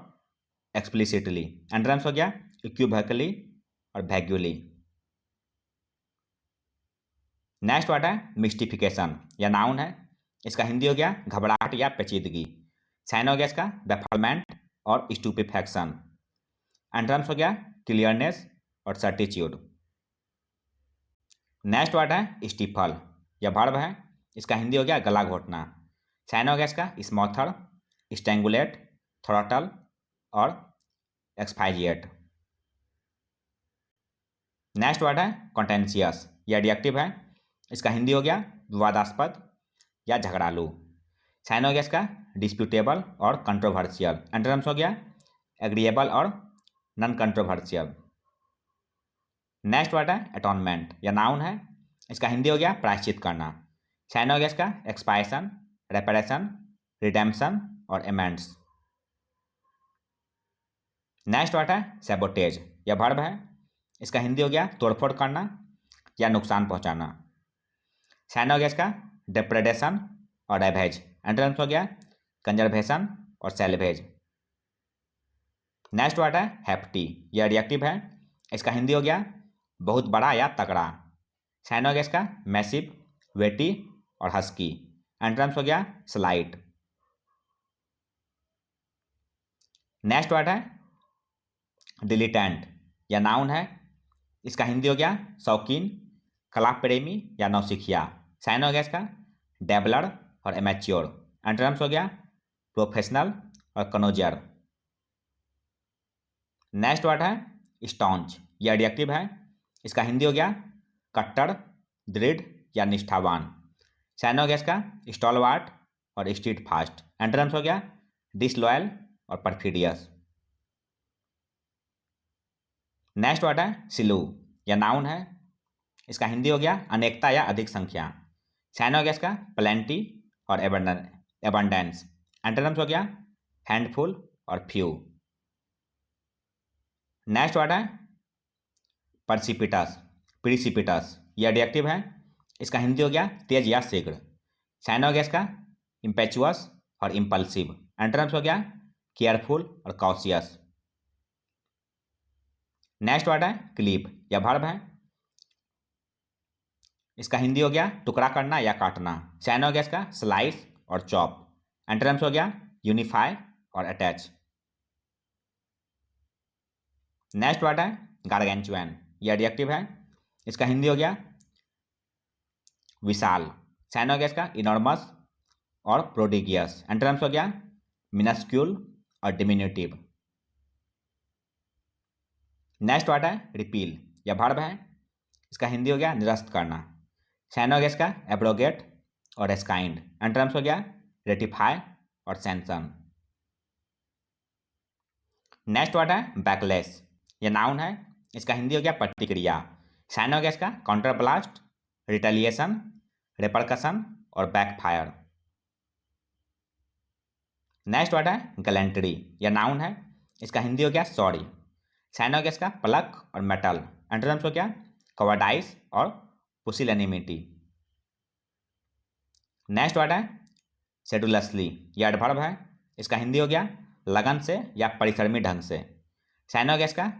A: एक्सप्लिसिटली। एंटोनिम्स हो गया इक्विवोकली और वैग्यूली। नेक्स्ट वर्ड है मिस्टिफिकेशन या नाउन है, इसका हिंदी हो गया घबराहट या पेचीदगी। साइन हो गया इसका बेफलमेंट और स्टूपिफैक्शन। एंटोनिम्स हो गया क्लियरनेस और सर्टिट्यूड। नेक्स्ट वर्ड है स्टीफल या वर्ब है, इसका हिंदी हो गया गला घोटना। साइन हो गया इसका स्मॉथर, स्ट्रैंगुलेट, थ्रॉटल और एक्सफाइजिएट। नेक्स्ट वर्ड है कॉन्टेंशियस या एडजेक्टिव है, इसका हिंदी हो गया विवादास्पद या झगड़ालू। साइन हो गया इसका डिस्प्यूटेबल और कंट्रोवर्शियल। एंटोनिम्स हो गया एग्रीएबल और नॉन कंट्रोवर्शियल। नेक्स्ट वर्ड है अटॉनमेंट या नाउन है, इसका हिंदी हो गया प्रायश्चित करना। साइन हो गया इसका एक्सपायशन, रेपरेशन, रिडेम्पशन और एमेंड्स। नेक्स्ट वर्ड है सैबोटेज या वर्ब है, इसका हिंदी हो गया तोड़फोड़ करना या नुकसान पहुंचाना। साइन हो गया इसका डिप्रेडेशन और रेवेज। एंटोनिम्स हो गया कंजर्वेशन और सेल्वेज। नेक्स्ट वर्ड है हेफ्टी, यह एडजेक्टिव है, इसका हिंदी हो गया बहुत बड़ा या तगड़ा। साइन हो गया इसका मैसिव, वेटी और हस्की। एंटोनिम्स हो गया स्लाइट। नेक्स्ट वर्ड है डिलीटेंट या नाउन है, इसका हिंदी हो गया शौकीन, कला प्रेमी या नौसिखिया। साइन हो गया इसका डेबलर और एमेच्योर। एंटोनिम्स हो गया प्रोफेशनल और कनोजर। नेक्स्ट वर्ड है स्टॉन्च, यह एडजेक्टिव है, इसका हिंदी हो गया कट्टर, दृढ़ या निष्ठावान। साइन हो गया इसका स्टॉलवार्ट और स्ट्रीट फास्ट। एंटोनिम्स हो गया डिसलॉयल और परफिडियस। नेक्स्ट वर्ड है सिलू या नाउन है, इसका हिंदी हो गया अनेकता या अधिक संख्या। साइन हो गया इसका प्लेंटी और एबंडेंस। एंटोनिम्स हो गया हैंडफुल और फ्यू। नेक्स्ट वर्ड है परसिपिटस, प्रिसिपिटस, यह एडजेक्टिव है, इसका हिंदी हो गया तेज या शीघ्र। साइन हो गया इसका इम्पेचुअस और इम्पल्सिव। एंटोनिम्स हो गया केयरफुल और कॉशियस। नेक्स्ट वर्ड है क्लीप या वर्ब है, इसका हिंदी हो गया टुकड़ा करना या काटना। साइन हो गया इसका स्लाइस और चॉप। एंटोनिम्स हो गया यूनिफाई और अटैच। नेक्स्ट वर्ड है गार्गेंचुअन, यह एडजेक्टिव है, इसका हिंदी हो गया विशाल। साइन हो गया इसका इनॉर्मस और प्रोडिगियस। एंटोनिम्स हो गया मिनस्क्यूल और डिमिन्यूटिव। नेक्स्ट वर्ड है रिपील या वर्ब है, इसका हिंदी हो गया निरस्त करना। साइन हो गया इसका एब्रोगेट और एस्काइंड। एंटोनिम्स हो गया रेटिफाई और सैंक्शन। नेक्स्ट वर्ड है बैकलेस, यह नाउन है, इसका हिंदी हो गया प्रतिक्रिया। साइन हो गया इसका काउंटर ब्लास्ट, रिटेलिएशन, रेपरकशन और बैकफायर। नेक्स्ट वर्ड है गैलेंट्री, यह नाउन है, इसका हिंदी हो गया सॉरी। साइन हो गया इसका प्लक और मेटल। एंटोनिम्स हो गया कवर्डाइस और पुसिलैनिमिटी। नेक्स्ट वर्ड है शेड्यूलसली, यह एडवर्ब है, इसका हिंदी हो गया लगन से या परिश्रमी ढंग से। साइन हो गया इसका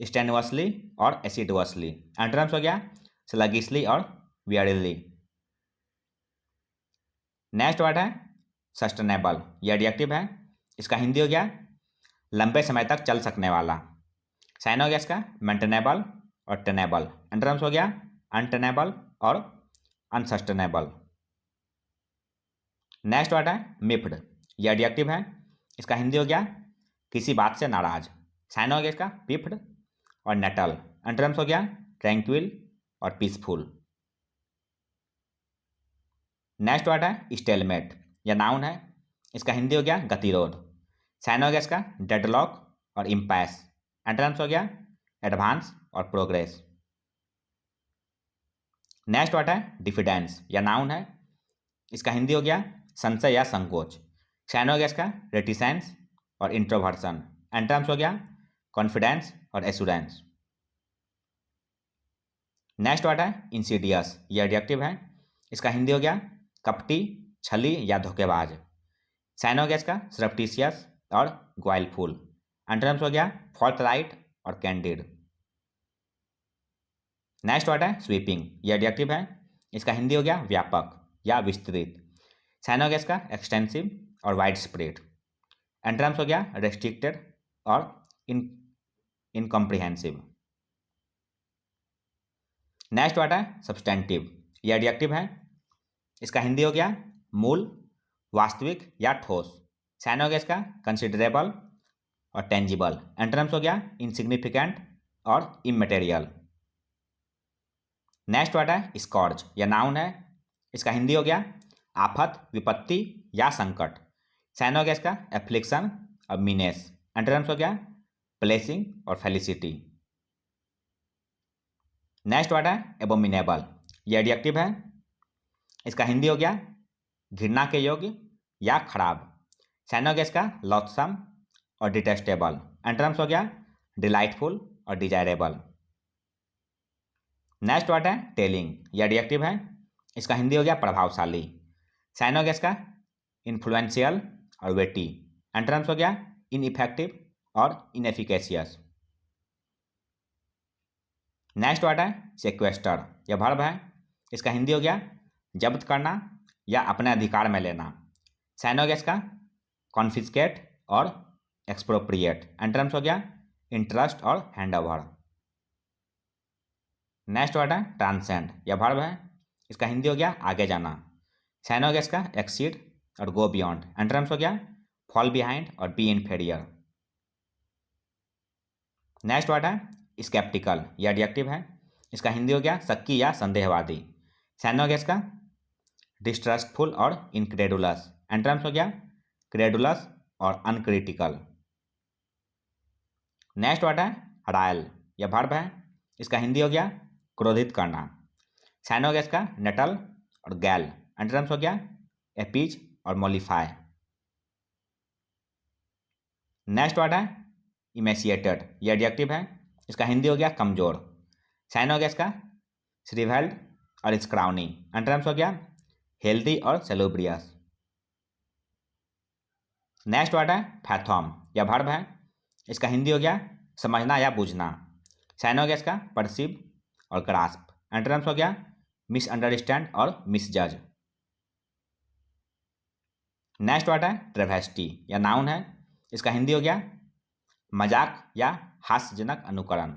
A: स्टेनुअसली और एसिडुअसली। एंटोनिम्स हो गया स्लगिशली और वियर्डली। नेक्स्ट वर्ड है सस्टेनेबल, यह एडजेक्टिव है, इसका हिंदी हो गया लंबे समय तक चल सकने वाला। साइन हो गया इसका मेंटेनेबल और टेनेबल। एंटोनिम्स हो गया अनटेनेबल और अनसस्टेनेबल। नेक्स्ट वर्ड है मिफ्ड, यह एडजेक्टिव है, इसका हिंदी हो गया किसी बात से नाराज। साइन हो गया इसका पिफ्ड और नेटल। एंटोनिम्स हो गया ट्रैंक्विल और पीसफुल। नेक्स्ट वर्ड है स्टेलमेट, यह नाउन है, इसका हिंदी हो गया गतिरोध। साइनोगैस का डेडलॉक और इम्पैस। एंटोनिम्स हो गया एडवांस और प्रोग्रेस। नेक्स्ट वर्ड है डिफिडेंस, यह नाउन है, इसका हिंदी हो गया संशय या संकोच। साइनोगैस का रेटिसेंस और इंट्रोवर्सन। एंटोनिम्स हो गया कॉन्फिडेंस और एश्योरेंस। नेक्स्ट वर्ड है इंसीडियस, यह एडजेक्टिव है, इसका हिंदी हो गया कपटी, छली या धोखेबाज। साइनोगैस का सरप्टिशियस और ग्वाइलफुल। एंटोनिम्स हो गया फॉर्थराइट और कैंडिड। नेक्स्ट वर्ड है स्वीपिंग, यह एडजेक्टिव है, इसका हिंदी हो गया व्यापक या विस्तृत। साइनोगैस का एक्सटेंसिव और वाइड स्प्रेड। एंटोनिम्स हो गया रेस्ट्रिक्टेड और इनकॉम्प्रिहेंसिव। नेक्स्ट वर्ड है सब्सटेंटिव, यह एडजेक्टिव है, इसका हिंदी हो गया मूल, वास्तविक या ठोस। साइनोगैस का कंसिडरेबल और टेंजिबल। एंटोनिम्स हो गया इनसिग्निफिकेंट और इमटेरियल। नेक्स्ट वर्ड है स्कॉर्च, यह नाउन है, इसका हिंदी हो गया आफत, विपत्ति या संकट। साइनोगैस का एफ्लिक्शन और मीनेस। एंटोनिम्स हो गया ब्लेसिंग और फेलिसिटी। नेक्स्ट वर्ड है एबोमिनेबल, यह एडजेक्टिव है, इसका हिंदी हो गया घृणा के योग्य या खराब। साइनोगैस का लॉथसम और डिटेस्टेबल। एंटोनिम्स हो गया डिलाइटफुल और डिजायरेबल। नेक्स्ट वर्ड है टेलिंग, यह एडजेक्टिव है, इसका हिंदी हो गया प्रभावशाली। साइनोगैस का इन्फ्लुएंशियल और वेटी। एंटोनिम्स हो गया इनइफेक्टिव और इनएफिकेशियस। नेक्स्ट वर्ड है सेक्वेस्टर, यह वर्ब है, इसका हिंदी हो गया जब्त करना या अपने अधिकार में लेना। साइनोगैस का कॉन्फिस्केट और एक्सप्रोप्रिएट। एंटोनिम्स हो गया इंटरेस्ट और हैंडओवर। नेक्स्ट वर्ड है ट्रांसेंड, यह वर्ब है, इसका हिंदी हो गया आगे जाना। साइनोगैस का एक्सीड और गो बियॉन्ड। एंटोनिम्स हो गया फॉल बिहाइंड और बी इन्फीरियर। नेक्स्ट वर्ड है स्केप्टिकल, यह एडजेक्टिव है, इसका हिंदी हो गया शक्की या संदेहवादी। साइनोगैस का डिस्ट्रस्टफुल और इनक्रेडुलस। एंटोनिम्स हो गया क्रेडुलस और अनक्रिटिकल। नेक्स्ट वर्ड है हरायल, यह वर्ब है, इसका हिंदी हो गया क्रोधित करना। साइनोगैस का नेटल और गैल। एंटोनिम्स हो गया एपीज और मोलिफाई। नेक्स्ट वर्ड है इमेसिएटेड, यह एडजेक्टिव है, इसका हिंदी हो गया कमजोर। साइनोगैस का श्रीवेल्ड और स्क्राउनी। एंटोनिम्स हो गया हेल्दी और सेलुब्रियस। नेक्स्ट वर्ड है फैथॉम, यह वर्ब है, इसका हिंदी हो गया समझना या बूझना। साइनोगैस का परसीव और ग्रास्प। एंटोनिम्स हो गया मिसअंडरस्टैंड और मिसजज। नेक्स्ट वर्ड है ट्रेवेस्टी, यह नाउन है, इसका हिंदी हो गया मजाक या हास्यजनक अनुकरण।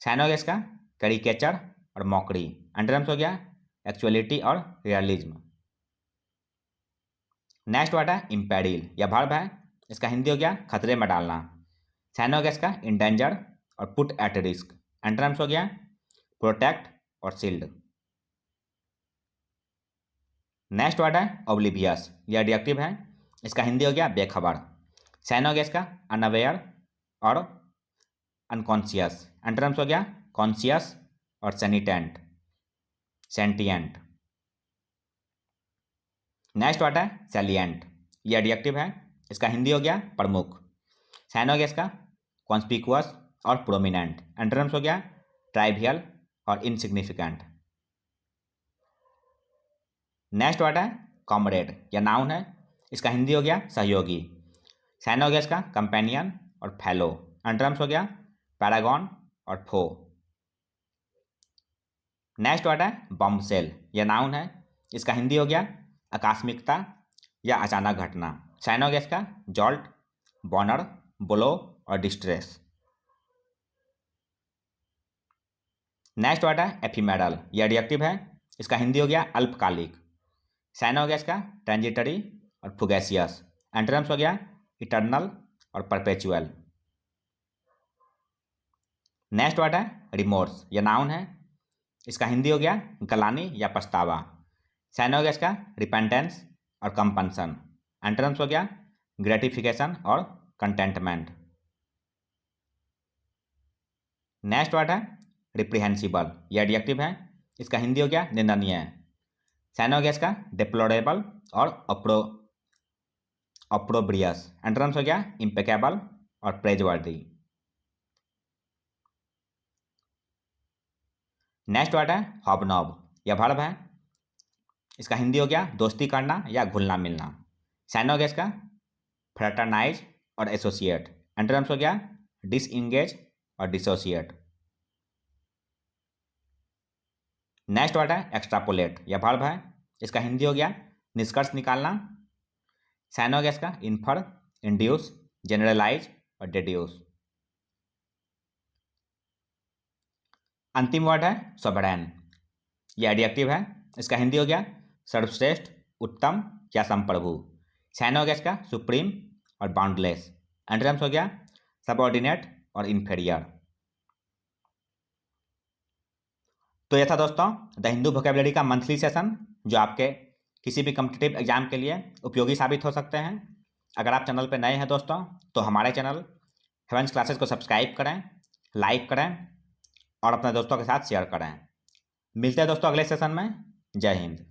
A: साइनोगैस का कैरिकेचर और मॉकरी। एंटोनिम्स हो गया एक्चुअलिटी और रियलिज्म। नेक्स्ट वर्ड है इम्पेरिल, यह वर्ब है, इसका हिंदी हो गया खतरे में डालना। साइनोगैस का इंडेंजर और पुट एट रिस्क। एंटोनिम्स हो गया प्रोटेक्ट और शील्ड। नेक्स्ट वर्ड है ओब्लिवियस, यह एडजेक्टिव है, इसका हिंदी हो गया बेखबर। साइनोगैस का अनअवेयर और अनकॉन्शियस। एंटोनिम्स हो गया कॉन्शियस और सेंटिएंट। नेक्स्ट वर्ड है सैलिएंट, यह एडजेक्टिव है, इसका हिंदी हो गया प्रमुख। साइनोगैस का कॉन्स्पिकुअस और प्रोमिनेंट। एंटोनिम्स हो गया ट्राइवियल और इनसिग्निफिकेंट। नेक्स्ट वर्ड है कॉमरेड, यह नाउन है, इसका हिंदी हो गया सहयोगी। साइनोगैस का कंपेनियन और फेलो। एंटोनिम्स हो गया पैरागॉन और फो। नेक्स्ट वर्ड है बॉम्बशेल, यह नाउन है, इसका हिंदी हो गया आकस्मिकता या अचानक घटना। साइनोगैस का जॉल्ट, बॉनर, ब्लो और डिस्ट्रेस। नेक्स्ट वर्ड है एफिमेरल, यह एडजेक्टिव है, इसका हिंदी हो गया अल्पकालिक। साइनोगैस का ट्रांजिटरी और फुगेसियस। एंटोनिम्स हो गया इटर्नल और परपेचुअल। नेक्स्ट वर्ड है रिमोर्स, यह नाउन है, इसका हिंदी हो गया गलानी या पछतावा। साइनोगैस का रिपेंटेंस और कंपनसन। एंटोनिम्स हो गया ग्रेटिफिकेशन और कंटेंटमेंट। नेक्स्ट वर्ड है रिप्रीहेंसिबल, यह एडजेक्टिव है, इसका हिंदी हो गया निंदनीय। साइनोगैस का डिप्लोरेबल और ऑप्रोब्रियस। एंटोनिम्स हो गया इम्पेकेबल और प्रेजवर्दी। नेक्स्ट वर्ड है हॉबनॉब, यह वर्ब है, इसका हिंदी हो गया दोस्ती करना या घुलना मिलना। साइनोगैस का फ्रेटरनाइज और एसोसिएट। एंटोनिम्स हो गया डिसइंगेज और डिसोसिएट। नेक्स्ट वर्ड है एक्स्ट्रापोलेट, यह वर्ब है, इसका हिंदी हो गया निष्कर्ष निकालना। साइनोगैस का इन्फर, इंड्यूस, जनरलाइज और डेड्यूस। अंतिम वर्ड है सोवरेन, यह एडजेक्टिव है, इसका हिंदी हो गया सर्वश्रेष्ठ, उत्तम या संप्रभु। साइनोगैस का सुप्रीम और बाउंडलेस। एंटोनिम्स हो गया सबऑर्डिनेट और इन्फीरियर। तो यह था दोस्तों द हिंदू वोकेबलरी का मंथली सेशन, जो आपके किसी भी कम्पिटिटिव एग्जाम के लिए उपयोगी साबित हो सकते हैं। अगर आप चैनल पर नए हैं दोस्तों, तो हमारे चैनल हेवेंस क्लासेस को सब्सक्राइब करें, लाइक करें और अपने दोस्तों के साथ शेयर करें। मिलते हैं दोस्तों अगले सेशन में। जय हिंद।